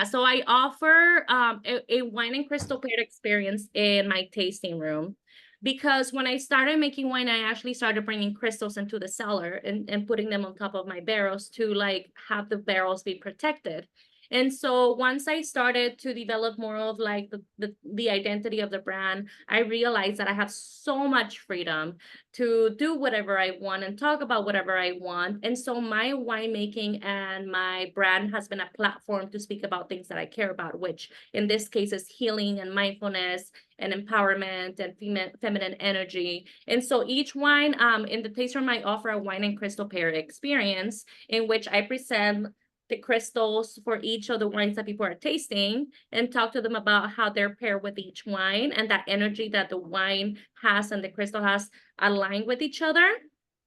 [SPEAKER 2] so I offer a wine and crystal paired experience in my tasting room. because when I started making wine, I actually started bringing crystals into the cellar and putting them on top of my barrels to like have the barrels be protected. And so once I started to develop more of like the identity of the brand, I realized that I have so much freedom to do whatever I want and talk about whatever I want. And so my winemaking and my brand has been a platform to speak about things that I care about, which in this case is healing and mindfulness and empowerment and feminine energy. And so each wine, in the taster room, I offer a wine and crystal pair experience in which I present the crystals for each of the wines that people are tasting and talk to them about how they're paired with each wine and that energy that the wine has and the crystal has align with each other.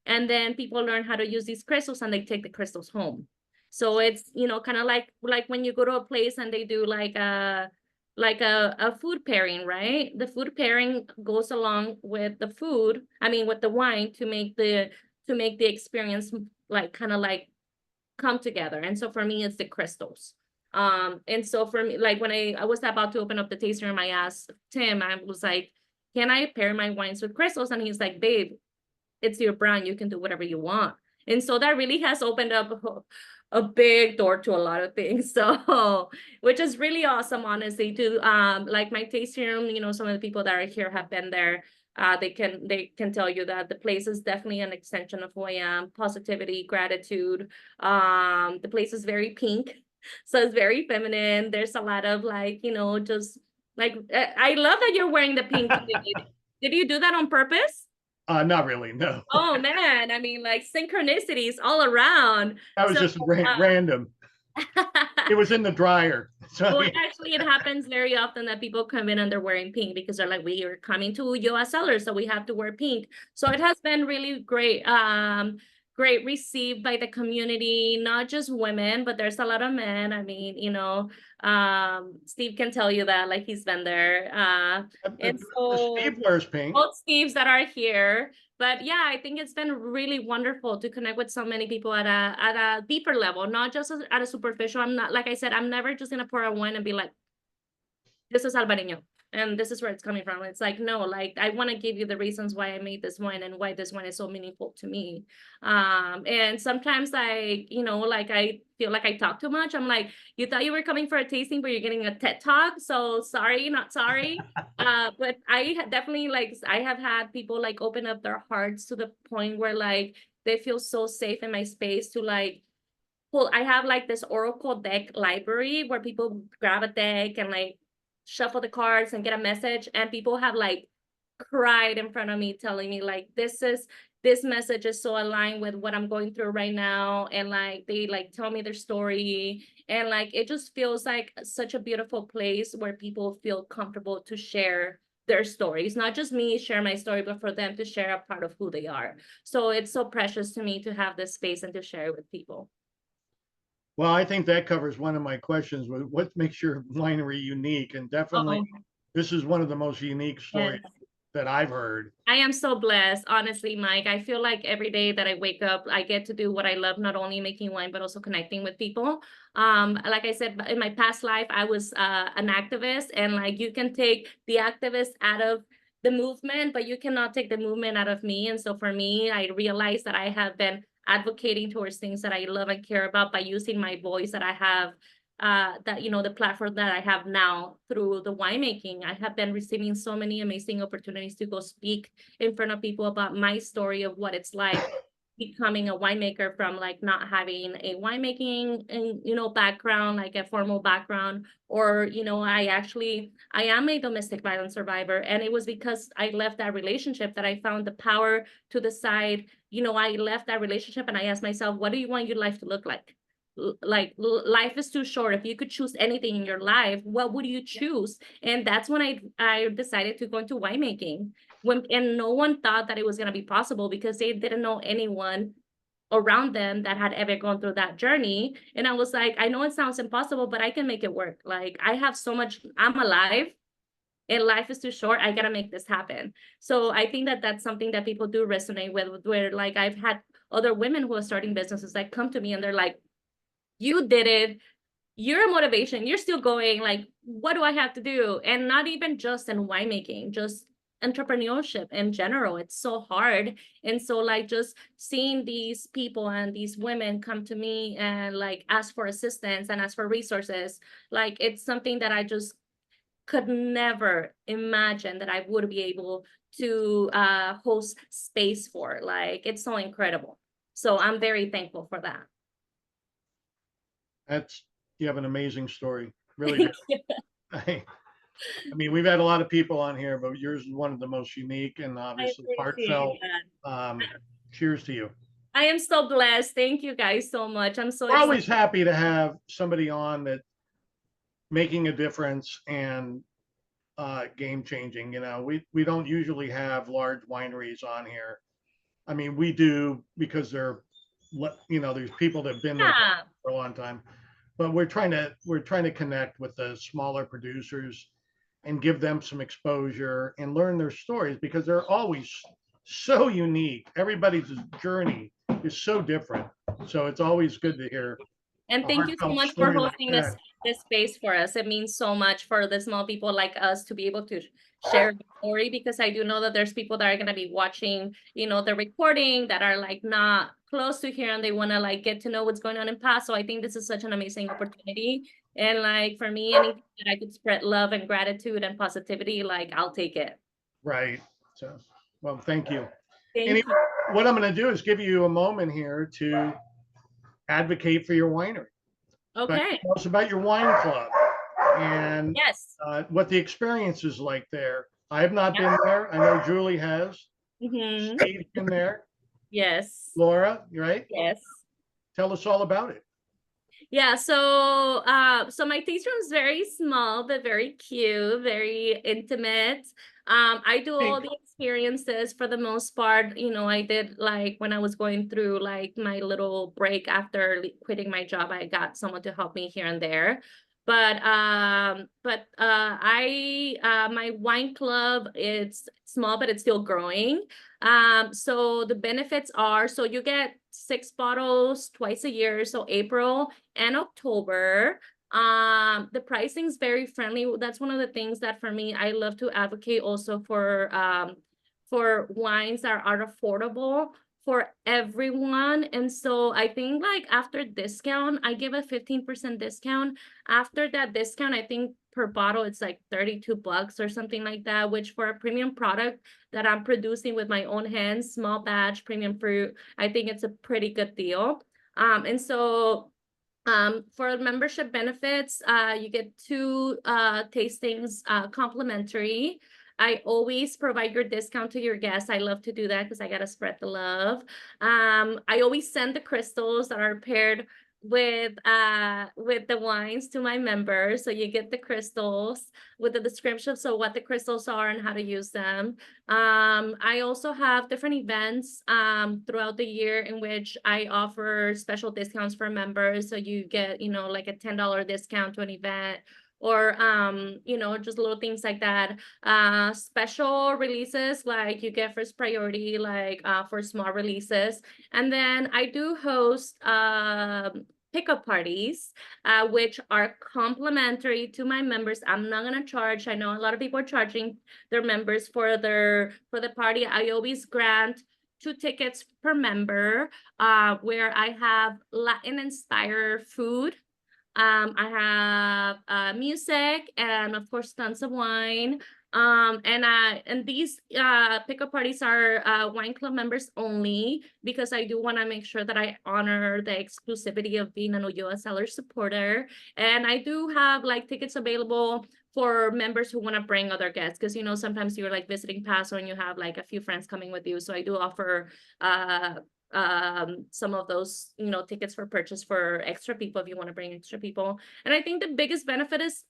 [SPEAKER 2] And then people learn how to use these crystals and they take the crystals home. So it's, you know, kind of like when you go to a place and they do like a food pairing, right? The food pairing goes along with the food, I mean, with the wine to make the experience like kind of like come together. And so for me, it's the crystals. And so for me, like when I was about to open up the tasting room, I asked Tim, I was like, can I pair my wines with crystals? And he's like, babe, it's your brand, you can do whatever you want. And so that really has opened up a big door to a lot of things. So, which is really awesome, honestly, to like my tasting room, you know, some of the people that are here have been there. They can tell you that the place is definitely an extension of who I am, positivity, gratitude. The place is very pink, so it's very feminine. There's a lot of like, you know, just like, I love that you're wearing the pink today. Did you do that on purpose?
[SPEAKER 1] Not really, no.
[SPEAKER 2] Oh man, I mean, like synchronicities all around.
[SPEAKER 1] That was
[SPEAKER 2] So,
[SPEAKER 1] just random. It was in the dryer. So
[SPEAKER 2] well, actually, it happens very often that people come in and they're wearing pink because they're like, we are coming to Ulloa Cellars, so we have to wear pink. So it has been really great, great received by the community, not just women, but there's a lot of men. I mean, you know, Steve can tell you that, like he's been there. And so
[SPEAKER 1] Steve wears pink.
[SPEAKER 2] both Steves that are here. But yeah, I think it's been really wonderful to connect with so many people at a deeper level, not just at a superficial. I'm not, like I said, I'm never just gonna pour a wine and be like, this is Alvareño and this is where it's coming from. It's like, no, like I want to give you the reasons why I made this wine and why this wine is so meaningful to me. And sometimes like, you know, like I feel like I talk too much. I'm like, you thought you were coming for a tasting, but you're getting a TED talk. So sorry, not sorry. But I definitely like, I have had people like open up their hearts to the point where like, they feel so safe in my space to like, well, I have like this Oracle deck library where people grab a deck and like shuffle the cards and get a message, and people have like cried in front of me telling me like this message is so aligned with what I'm going through right now, and like they like tell me their story, and like it just feels like such a beautiful place where people feel comfortable to share their stories, not just me share my story, but for them to share a part of who they are. So it's so precious to me to have this space and to share it with people.
[SPEAKER 1] Well, I think that covers one of my questions. What makes your winery unique? And definitely, this is one of the most unique stories that I've heard.
[SPEAKER 2] I am so blessed, honestly, Mike. I feel like every day that I wake up, I get to do what I love, not only making wine, but also connecting with people. Like I said, in my past life, I was an activist, and like you can take the activist out of the movement, but you cannot take the movement out of me. And so for me, I realized that I have been advocating towards things that I love and care about by using my voice that I have, that, you know, the platform that I have now through the winemaking. I have been receiving so many amazing opportunities to go speak in front of people about my story of what it's like becoming a winemaker from like not having a winemaking and, you know, background, like a formal background, or, you know, I am a domestic violence survivor. And it was because I left that relationship that I found the power to decide, you know, I left that relationship and I asked myself, what do you want your life to look like? Like life is too short. If you could choose anything in your life, what would you choose? And that's when I decided to go into winemaking. And no one thought that it was going to be possible because they didn't know anyone around them that had ever gone through that journey. And I was like, I know it sounds impossible, but I can make it work. Like I have so much, I'm alive and life is too short. I got to make this happen. So I think that that's something that people do resonate with, where like I've had other women who are starting businesses that come to me and they're like, you did it. You're a motivation. You're still going. Like, what do I have to do? And not even just in winemaking, just entrepreneurship in general. It's so hard. And so like just seeing these people and these women come to me and like ask for assistance and ask for resources, like it's something that I just could never imagine that I would be able to host space for. Like it's so incredible. So I'm very thankful for that.
[SPEAKER 1] You have an amazing story, really. I mean, we've had a lot of people on here, but yours is one of the most unique and obviously heartfelt. Cheers to you.
[SPEAKER 2] I am so blessed. Thank you guys so much. I'm so
[SPEAKER 1] We're
[SPEAKER 2] excited.
[SPEAKER 1] always happy to have somebody on that making a difference and game changing. You know, we don't usually have large wineries on here. I mean, we do because they're, you know, there's people that have been there
[SPEAKER 2] Yeah.
[SPEAKER 1] for a long time, but we're trying to connect with the smaller producers and give them some exposure and learn their stories because they're always so unique. Everybody's journey is so different. So it's always good to hear.
[SPEAKER 2] And
[SPEAKER 1] a
[SPEAKER 2] thank you so
[SPEAKER 1] heartfelt
[SPEAKER 2] much for
[SPEAKER 1] story like
[SPEAKER 2] hosting
[SPEAKER 1] that.
[SPEAKER 2] this space for us. It means so much for the small people like us to be able to share the story, because I do know that there's people that are going to be watching, you know, the recording that are like not close to here and they want to like get to know what's going on in Paso. I think this is such an amazing opportunity. And like for me, anything that I could spread love and gratitude and positivity, like I'll take it.
[SPEAKER 1] Right. So, well, thank you.
[SPEAKER 2] Thank
[SPEAKER 1] Anyway,
[SPEAKER 2] you.
[SPEAKER 1] what I'm going to do is give you a moment here to advocate for your winery.
[SPEAKER 2] Okay.
[SPEAKER 1] Tell us about your wine club and
[SPEAKER 2] Yes.
[SPEAKER 1] what the experience is like there. I have not
[SPEAKER 2] Yeah.
[SPEAKER 1] been there. I know Julie has.
[SPEAKER 2] Mm-hmm.
[SPEAKER 1] Steve's been there.
[SPEAKER 2] Yes.
[SPEAKER 1] Laura, you right?
[SPEAKER 2] Yes.
[SPEAKER 1] Tell us all about it.
[SPEAKER 2] Yeah, so my taste room is very small but very cute, very intimate. I do all the experiences for the most part. You know, I did like when I was going through like my little break after quitting my job, I got someone to help me here and there. But my wine club, it's small but it's still growing. So the benefits are, so you get 6 bottles twice a year, so April and October. The pricing is very friendly. That's one of the things that for me, I love to advocate also for wines that are affordable for everyone. And so I think like after discount, I give a 15% discount. After that discount, I think per bottle it's like $32 or something like that, which for a premium product that I'm producing with my own hands, small batch premium fruit, I think it's a pretty good deal. And so for membership benefits, you get 2 tastings complimentary. I always provide your discount to your guests. I love to do that because I gotta spread the love. I always send the crystals that are paired with the wines to my members, so you get the crystals with the description of what the crystals are and how to use them. I also have different events throughout the year in which I offer special discounts for members. So you get, you know, like a $10 discount to an event, or you know, just little things like that. Special releases, like you get first priority, like for small releases. And then I do host pickup parties, which are complimentary to my members. I'm not gonna charge. I know a lot of people are charging their members for the party. I always grant 2 tickets per member, where I have Latin inspired food. I have music and of course tons of wine. And these pickup parties are wine club members only, because I do want to make sure that I honor the exclusivity of being an Ulloa Cellars supporter. And I do have like tickets available for members who want to bring other guests, because you know sometimes you're like visiting Paso and you have like a few friends coming with you. So I do offer some of those, you know, tickets for purchase for extra people if you want to bring extra people. And I think the biggest benefit is,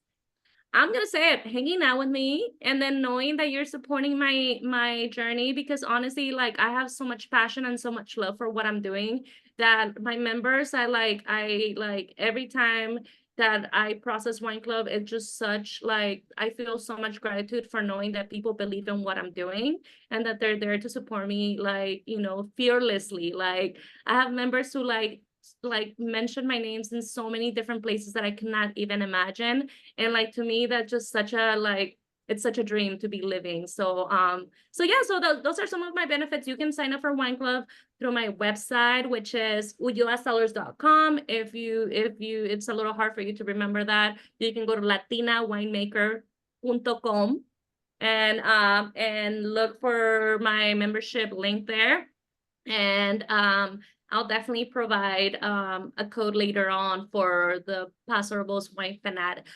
[SPEAKER 2] I'm gonna say it, hanging out with me and then knowing that you're supporting my journey, because honestly, like I have so much passion and so much love for what I'm doing that my members, I like every time that I process wine club, it's just such like, I feel so much gratitude for knowing that people believe in what I'm doing and that they're there to support me, like, you know, fearlessly. Like I have members who like mention my names in so many different places that I cannot even imagine. And like to me, that's just such a like it's such a dream to be living. So those are some of my benefits. You can sign up for Wine Club through my website, which is ulloacellars.com. If it's a little hard for you to remember that, you can go to latinawinemaker.com and look for my membership link there. And I'll definitely provide a code later on for the Paso Robles wine fanatics,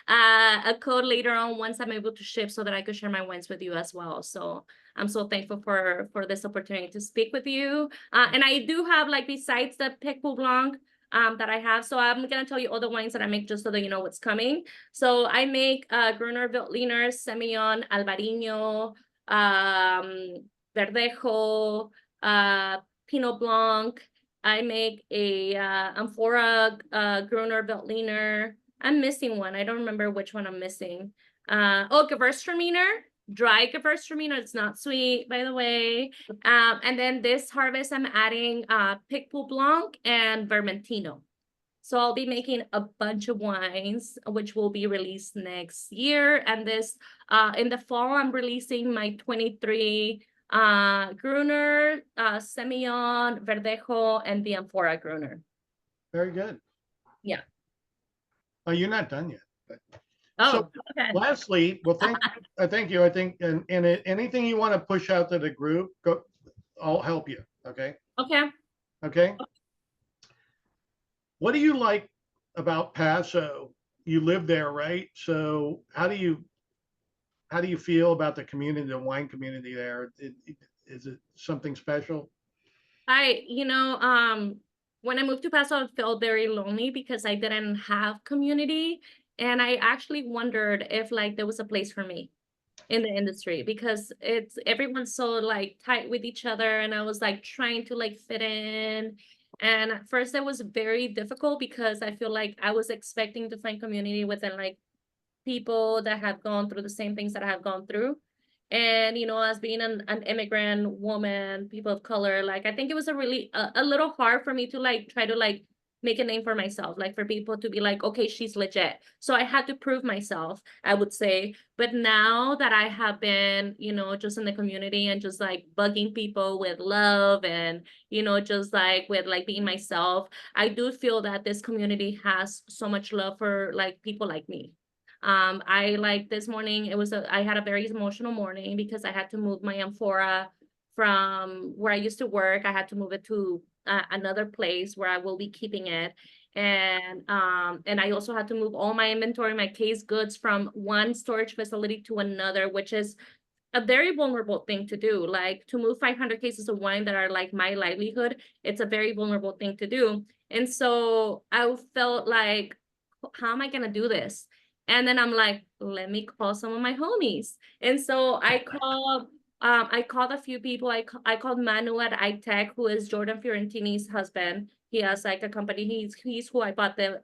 [SPEAKER 2] a code later on once I'm able to ship so that I could share my wines with you as well. So I'm so thankful for this opportunity to speak with you. And I do have, like, besides the Pic Pou Blanc that I have, so I'm gonna tell you all the wines that I make just so that you know what's coming. So I make Grüner Veltliner, Semillon, Albarino, Verdejo, Pinot Blanc. I make a Amphora Grüner Veltliner. I'm missing one. I don't remember which one I'm missing. Gewürztraminer, dry Gewürztraminer. It's not sweet, by the way. And then this harvest, I'm adding Pic Pou Blanc and Vermentino. So I'll be making a bunch of wines, which will be released next year. And this, in the fall, I'm releasing my 23 Grüner, Semillon, Verdejo, and the Amphora Grüner.
[SPEAKER 1] Very good.
[SPEAKER 2] Yeah.
[SPEAKER 1] Oh, you're not done yet.
[SPEAKER 2] Oh,
[SPEAKER 1] So,
[SPEAKER 2] okay.
[SPEAKER 1] lastly, well, thank you. I think, and anything you want to push out to the group, I'll help you. Okay.
[SPEAKER 2] Okay.
[SPEAKER 1] Okay. What do you like about Paso? You live there, right? So how do you feel about the community, the wine community there? Is it something special?
[SPEAKER 2] When I moved to Paso, I felt very lonely because I didn't have community. And I actually wondered if, like, there was a place for me in the industry, because everyone's so, like, tight with each other. And I was, like, trying to, like, fit in. And at first it was very difficult because I feel like I was expecting to find community within, like, people that have gone through the same things that I have gone through. And, as being an immigrant woman, people of color, like, I think it was a little hard for me to, like, try to, like, make a name for myself, like, for people to be like, okay, she's legit. So I had to prove myself, I would say. But now that I have been, just in the community and just, like, bugging people with love and, just, like, with, like, being myself, I do feel that this community has so much love for, like, people like me. This morning, I had a very emotional morning because I had to move my amphora from where I used to work. I had to move it to another place where I will be keeping it. And I also had to move all my inventory, my case goods, from one storage facility to another, which is a very vulnerable thing to do. Like, to move 500 cases of wine that are, like, my livelihood, it's a very vulnerable thing to do. And so I felt like, how am I going to do this? And then I'm like, let me call some of my homies. And so I called a few people. I called Manu at iTech, who is Jordan Fiorentini's husband. He has, like, a company. He's who I bought the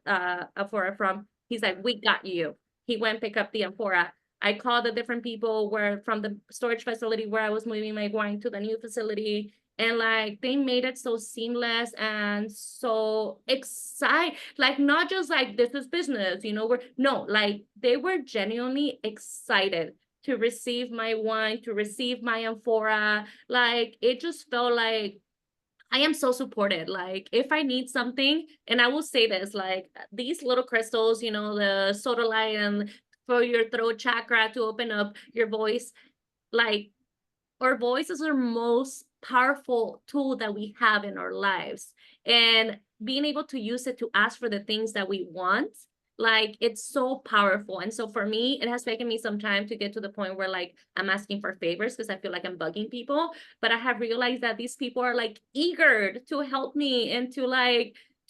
[SPEAKER 2] amphora from. He's like, we got you. He went pick up the amphora. I called the different people from the storage facility where I was moving my wine to the new facility. And, like, they made it so seamless and so excited. Like, not just like, this is business, like, they were genuinely excited to receive my wine, to receive my amphora. Like, it just felt like I am so supported. Like, if I need something, and I will say this, like, these little crystals, the sodalite and for your throat chakra to open up your voice, like, our voice is our most powerful tool that we have in our lives. And being able to use it to ask for the things that we want, like, it's so powerful. And so for me, it has taken me some time to get to the point where, like, I'm asking for favors because I feel like I'm bugging people. But I have realized that these people are, like, eager to help me and to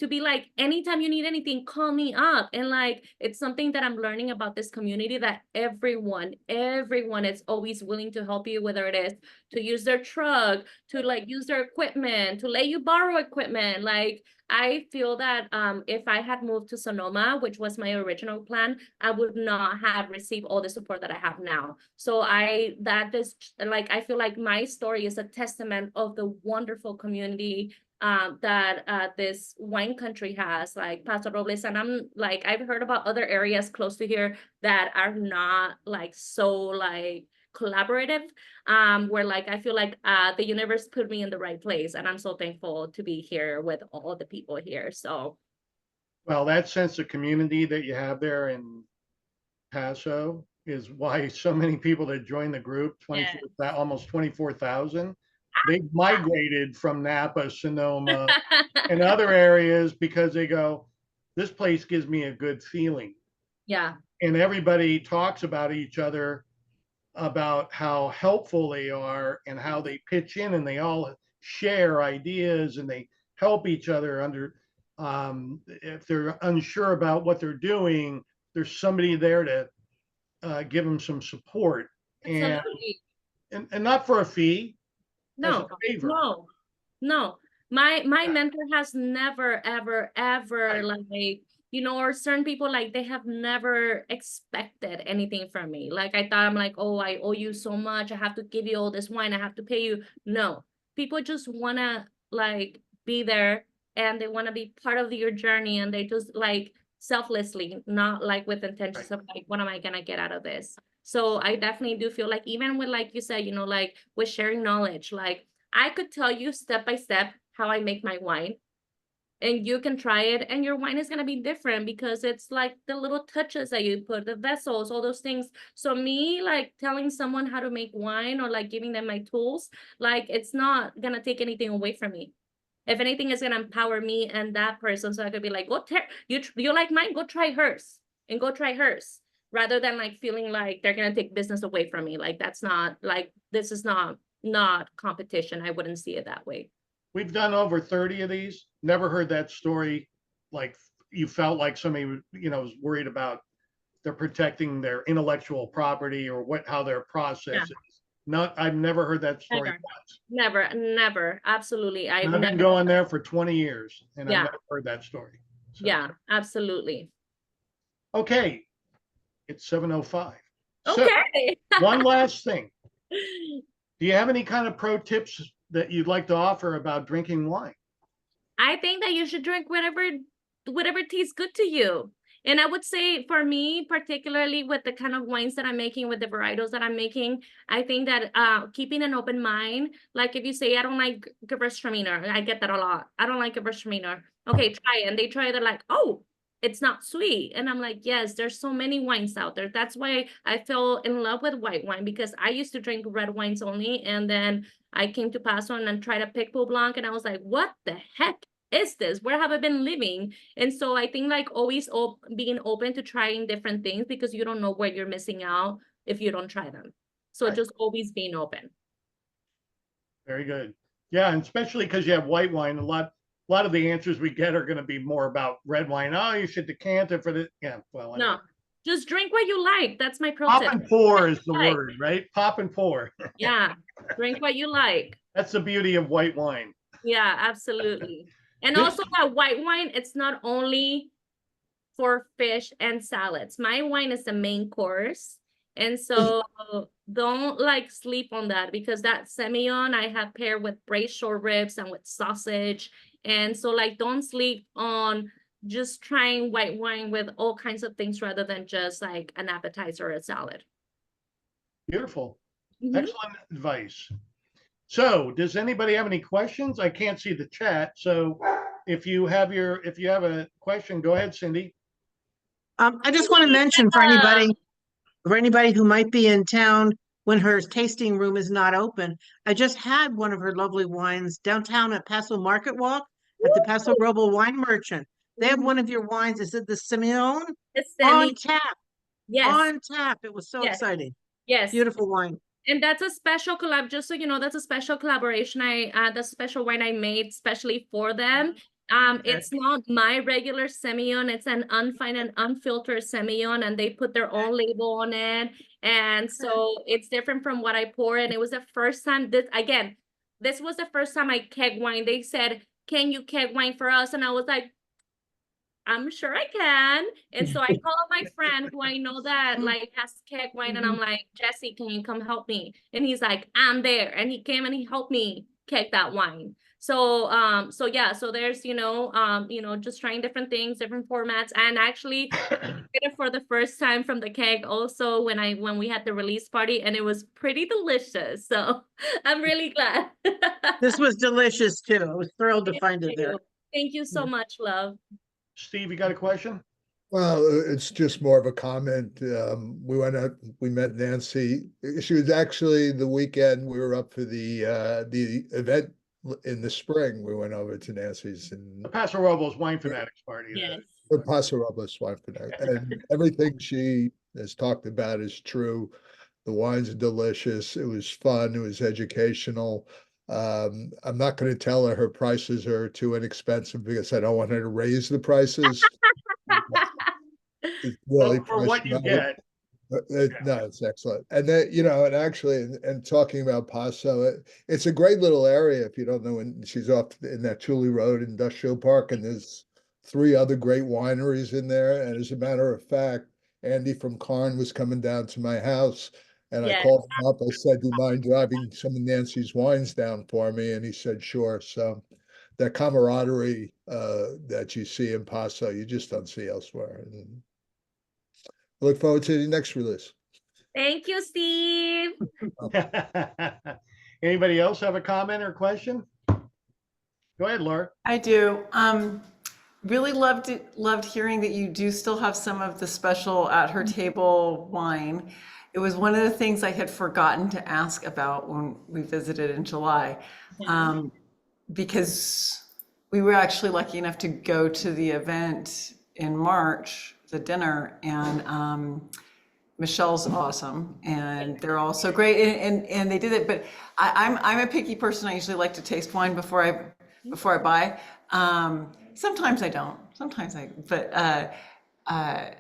[SPEAKER 2] be like, anytime you need anything, call me up. And, like, it's something that I'm learning about this community, that everyone is always willing to help you, whether it is to use their truck, to, like, use their equipment, to let you borrow equipment. Like, I feel that if I had moved to Sonoma, which was my original plan, I would not have received all the support that I have now. So I feel like my story is a testament of the wonderful community that this wine country has, like Paso Robles. And I'm like, I've heard about other areas close to here that are not like so like collaborative, where like I feel like the universe put me in the right place, and I'm so thankful to be here with all the people here. So
[SPEAKER 1] Well, that sense of community that you have there in Paso is why so many people that join the group, 24, almost 24,000, they migrated from Napa, Sonoma, and other areas because they go, this place gives me a good feeling.
[SPEAKER 2] yeah,
[SPEAKER 1] And everybody talks about each other, about how helpful they are and how they pitch in, and they all share ideas and they help each other under, if they're unsure about what they're doing, there's somebody there to give them some support, and,
[SPEAKER 2] absolutely.
[SPEAKER 1] and not for a fee, as
[SPEAKER 2] No,
[SPEAKER 1] a favor.
[SPEAKER 2] no. My mentor has never, ever, ever
[SPEAKER 1] Right.
[SPEAKER 2] like, you know, or certain people like they have never expected anything from me. Like I thought I'm like, oh, I owe you so much. I have to give you all this wine. I have to pay you. No, people just wanna like be there, and they wanna be part of your journey, and they just like selflessly, not like with intentions of like, what am I gonna get out of this? So I definitely do feel like, even with, like you said, you know, like with sharing knowledge, like I could tell you step by step how I make my wine, and you can try it, and your wine is going to be different because it's like the little touches that you put, the vessels, all those things. So me like telling someone how to make wine, or like giving them my tools, like it's not going to take anything away from me. If anything, it's going to empower me and that person. So I could be like, go you like mine, go try hers, and go try hers, rather than like feeling like they're going to take business away from me. Like that's not like, this is not competition. I wouldn't see it that way.
[SPEAKER 1] We've done over 30 of these. Never heard that story. Like you felt like somebody, was worried about they're protecting their intellectual property or how their process is. Not, I've never heard that story
[SPEAKER 2] Never.
[SPEAKER 1] once.
[SPEAKER 2] Never. Absolutely.
[SPEAKER 1] I've been going there for 20 years and I've
[SPEAKER 2] Yeah.
[SPEAKER 1] never heard that story. So,
[SPEAKER 2] Yeah, absolutely.
[SPEAKER 1] okay. It's 7:05. So
[SPEAKER 2] Okay.
[SPEAKER 1] one last thing. Do you have any kind of pro tips that you'd like to offer about drinking wine?
[SPEAKER 2] I think that you should drink whatever tastes good to you. And I would say for me, particularly with the kind of wines that I'm making, with the varietals that I'm making, I think that keeping an open mind, like if you say, I don't like Gewürztraminer, I get that a lot. I don't like Gewürztraminer. Okay, try it. And they try it, they're like, oh, it's not sweet. And I'm like, yes, there's so many wines out there. That's why I fell in love with white wine, because I used to drink red wines only. And then I came to Paso and then tried a Pic Blanc, and I was like, what the heck is this? Where have I been living? And so I think like always being open to trying different things, because you don't know where you're missing out if you don't try them. So
[SPEAKER 1] Right.
[SPEAKER 2] just always being open.
[SPEAKER 1] Very good. Yeah, and especially because you have white wine, a lot of the answers we get are going to be more about red wine. Oh, you should decant it for the, yeah, well. Anyway.
[SPEAKER 2] No, just drink what you like. That's my pro
[SPEAKER 1] Pop
[SPEAKER 2] tip.
[SPEAKER 1] and pour is the
[SPEAKER 2] Like,
[SPEAKER 1] word, right? Pop and pour.
[SPEAKER 2] yeah, drink what you like.
[SPEAKER 1] That's the beauty of white wine.
[SPEAKER 2] Yeah, absolutely. And
[SPEAKER 1] This-
[SPEAKER 2] also that white wine, it's not only for fish and salads. My wine is the main course. And so don't like sleep on that, because that Semillon I have paired with braised short ribs and with sausage. And so like, don't sleep on just trying white wine with all kinds of things rather than just like an appetizer or a salad.
[SPEAKER 1] Beautiful.
[SPEAKER 2] Mhm.
[SPEAKER 1] Excellent advice. So does anybody have any questions? I can't see the chat. So if you have a question, go ahead, Cindy.
[SPEAKER 3] I just want to mention for anybody who might be in town when her tasting room is not open, I just had one of her lovely wines downtown at Paso Market Walk at the Paso Robles Wine Merchant. They have one of your wines. Is it the Semillon? On tap.
[SPEAKER 2] Yes.
[SPEAKER 3] On tap. It was so
[SPEAKER 2] Yes.
[SPEAKER 3] exciting.
[SPEAKER 2] Yes.
[SPEAKER 3] Beautiful wine.
[SPEAKER 2] And that's a special collab, just so you know, that's a special collaboration. That's a special wine I made especially for them. It's not my regular Semillon, it's an unfined and unfiltered Semillon, and they put their own label on it. And so it's different from what I pour. And it was the first time this was the first time I keg wine. They said, can you keg wine for us? And I was like, I'm sure I can. And so I called my friend who I know that like has keg wine, and I'm like, Jesse, can you come help me? And he's like, I'm there. And he came and he helped me. keg that wine. So so yeah, so there's just trying different things, different formats, and actually did it for the first time from the keg also when we had the release party, and it was pretty delicious. So I'm really glad.
[SPEAKER 3] This was delicious too. I was thrilled to find it there.
[SPEAKER 2] Thank you so much, love.
[SPEAKER 1] Steve, you got a question?
[SPEAKER 5] Well, it's just more of a comment. We went out, we met Nancy. She was actually the weekend we were up for the event in the spring. We went over to Nancy's and
[SPEAKER 1] The Paso Robles Wine Fanatics Party.
[SPEAKER 2] Yes.
[SPEAKER 5] the Paso Robles wine for that. And everything she has talked about is true. The wines are delicious. It was fun. It was educational. I'm not going to tell her prices are too inexpensive because I don't want her to raise the prices. It's really
[SPEAKER 1] Well, for what you
[SPEAKER 5] priced right.
[SPEAKER 1] get.
[SPEAKER 5] No, it's excellent. And then, and actually, and talking about Paso, it's a great little area if you don't know, when she's off in that Thule Road Industrial Park, and there's 3 other great wineries in there. And as a matter of fact, Andy from Karn was coming down to my house, and I
[SPEAKER 2] Yes.
[SPEAKER 5] called him up. I said, do you mind driving some of Nancy's wines down for me? And he said, sure. So that camaraderie that you see in Paso, you just don't see elsewhere. And look forward to the next release.
[SPEAKER 2] Thank you, Steve.
[SPEAKER 1] Anybody else have a comment or question? Go ahead, Laura.
[SPEAKER 6] I do. Really loved hearing that you do still have some of the special at her table wine. It was one of the things I had forgotten to ask about when we visited in July, because we were actually lucky enough to go to the event in March, the dinner, and Michelle's awesome, and they're all so great, and they did it. But I'm a picky person. I usually like to taste wine before I buy. Sometimes I don't. Sometimes but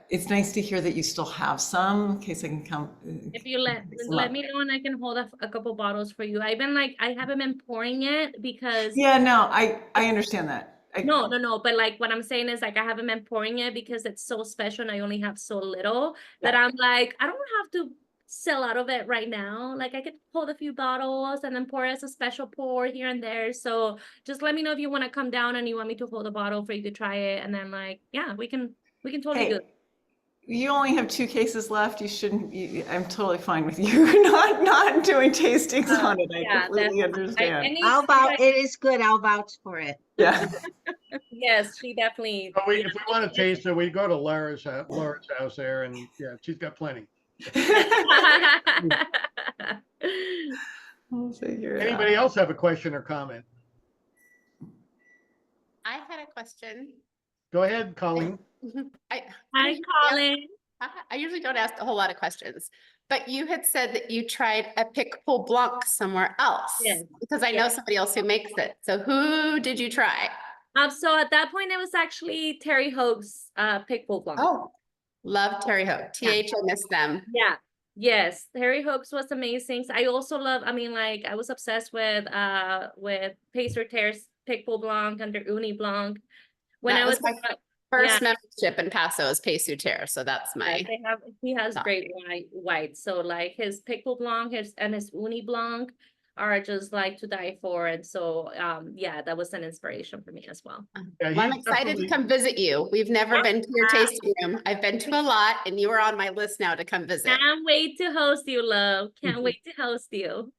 [SPEAKER 6] it's nice to hear that you still have some, in case I can come.
[SPEAKER 2] If you let me know, and I can hold a couple bottles for you. I haven't been pouring it because
[SPEAKER 6] Yeah, no, I understand that.
[SPEAKER 2] no, but like what I'm saying is like I haven't been pouring it because it's so special and I only have so little that I'm like, I don't have to sell out of it right now. Like I could hold a few bottles and then pour as a special pour here and there. So just let me know if you want to come down and you want me to hold a bottle for you to try it, and then like yeah, we can totally do it.
[SPEAKER 6] You only have 2 cases left. You shouldn't. I'm totally fine with you not doing tastings on it. I completely understand.
[SPEAKER 7] It is good. I'll vouch for it.
[SPEAKER 6] Yeah.
[SPEAKER 2] Yes, she definitely.
[SPEAKER 1] But if we want to taste it, we go to Laura's house there, and yeah, she's got plenty.
[SPEAKER 6] We'll figure it
[SPEAKER 1] Anybody
[SPEAKER 6] out.
[SPEAKER 1] else have a question or comment?
[SPEAKER 8] I had a question.
[SPEAKER 1] Go ahead, Colleen.
[SPEAKER 2] Hi,
[SPEAKER 8] usually
[SPEAKER 2] Colin.
[SPEAKER 8] I usually don't ask a whole lot of questions, but you had said that you tried a Pic Pol Blanc somewhere else.
[SPEAKER 2] Yes.
[SPEAKER 8] Because I know somebody else who makes it. So who did you try?
[SPEAKER 2] So at that point, it was actually Terry Hoag's Pic Pol Blanc.
[SPEAKER 8] Oh, love Terry Hoag. TH, I miss them.
[SPEAKER 2] Yeah. Yes, Terry Hoag's was amazing. I also love. I mean, like I was obsessed with Pacer Terre's Pic Pol Blanc under Uni Blanc. When
[SPEAKER 8] That
[SPEAKER 2] I
[SPEAKER 8] was
[SPEAKER 2] was
[SPEAKER 8] my first membership in Paso is Paso Terre, so that's my.
[SPEAKER 2] he has
[SPEAKER 8] top.
[SPEAKER 2] great white. So like his Pic Pol Blanc, and his Uni Blanc are just like to die for. And so yeah, that was an inspiration for me as well.
[SPEAKER 1] Yeah,
[SPEAKER 8] Well, I'm
[SPEAKER 1] he's
[SPEAKER 8] excited to
[SPEAKER 1] definitely-
[SPEAKER 8] come visit you. We've never been to your tasting room. I've been to a lot, and you are on my list now to come visit.
[SPEAKER 2] Can't wait to host you, love. Can't wait to host you.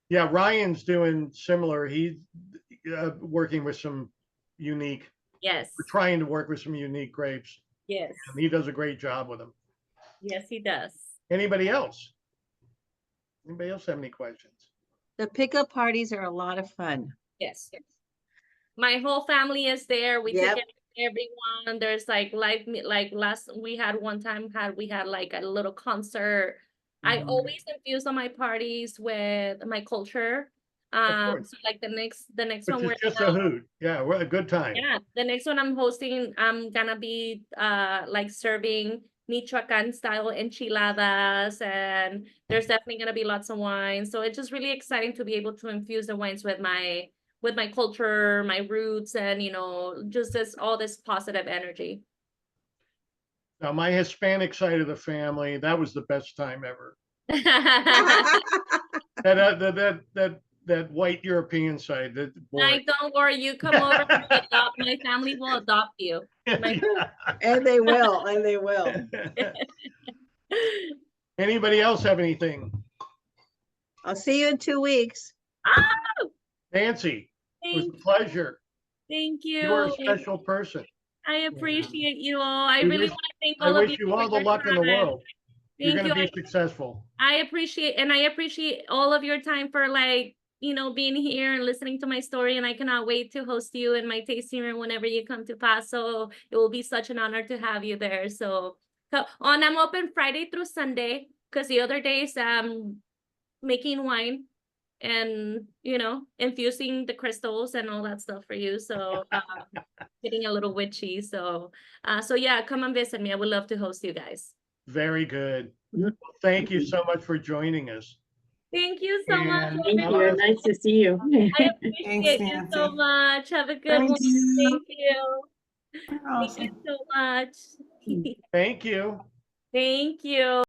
[SPEAKER 1] Yeah, Ryan's doing similar. He's working with some unique.
[SPEAKER 2] Yes.
[SPEAKER 1] We're trying to work with some unique grapes.
[SPEAKER 2] Yes.
[SPEAKER 1] And he does a great job with them.
[SPEAKER 2] Yes, he does.
[SPEAKER 1] Anybody else? Anybody else have any questions?
[SPEAKER 7] The pickup parties are a lot of fun.
[SPEAKER 2] Yes. My whole family is there. We
[SPEAKER 7] Yep.
[SPEAKER 2] take care of everyone. There's like live, like we had like a little concert. I
[SPEAKER 1] Mhm.
[SPEAKER 2] always infuse on my parties with my culture.
[SPEAKER 1] course.
[SPEAKER 2] So like the next
[SPEAKER 1] Which
[SPEAKER 2] one
[SPEAKER 1] is
[SPEAKER 2] we're
[SPEAKER 1] just a hoot. Yeah, we're a good time.
[SPEAKER 2] yeah, the next one I'm hosting, I'm gonna be like serving Michoacan style enchiladas, and there's definitely gonna be lots of wine. So it's just really exciting to be able to infuse the wines with my culture, my roots, and just all this positive energy.
[SPEAKER 1] Now, my Hispanic side of the family, that was the best time ever. That that white European side, that boy.
[SPEAKER 2] Like, don't worry, you come over and adopt, my family will adopt you. My-
[SPEAKER 7] And they will, and they will.
[SPEAKER 1] Anybody else have anything?
[SPEAKER 7] I'll see you in 2 weeks.
[SPEAKER 2] Oh,
[SPEAKER 1] Nancy, it was a
[SPEAKER 2] thank,
[SPEAKER 1] pleasure.
[SPEAKER 2] thank
[SPEAKER 1] You're a
[SPEAKER 2] you.
[SPEAKER 1] special person.
[SPEAKER 2] I appreciate you all. I
[SPEAKER 1] We
[SPEAKER 2] really
[SPEAKER 1] wish-
[SPEAKER 2] want to thank
[SPEAKER 1] I
[SPEAKER 2] all of
[SPEAKER 1] wish
[SPEAKER 2] you
[SPEAKER 1] you
[SPEAKER 2] for
[SPEAKER 1] all the
[SPEAKER 2] your
[SPEAKER 1] luck in the
[SPEAKER 2] time.
[SPEAKER 1] world. You're
[SPEAKER 2] Thank
[SPEAKER 1] gonna
[SPEAKER 2] you.
[SPEAKER 1] be successful.
[SPEAKER 2] I appreciate all of your time for like, being here and listening to my story. And I cannot wait to host you in my tasting room whenever you come to Paso. It will be such an honor to have you there. So, I'm open Friday through Sunday because the other days I'm making wine and, infusing the crystals and all that stuff for you. So, getting a little witchy. So yeah, come and visit me. I would love to host you guys.
[SPEAKER 1] Very good.
[SPEAKER 3] Mhm.
[SPEAKER 1] Thank you so much for joining us.
[SPEAKER 2] Thank you so much.
[SPEAKER 1] And
[SPEAKER 9] Thank you. Nice to see you.
[SPEAKER 2] I appreciate you so
[SPEAKER 6] Nancy.
[SPEAKER 2] much. Have a good
[SPEAKER 3] Thank
[SPEAKER 2] one.
[SPEAKER 3] you.
[SPEAKER 2] Thank you.
[SPEAKER 6] You're
[SPEAKER 2] Thank you
[SPEAKER 6] awesome.
[SPEAKER 2] so much.
[SPEAKER 1] Thank you.
[SPEAKER 2] Thank you.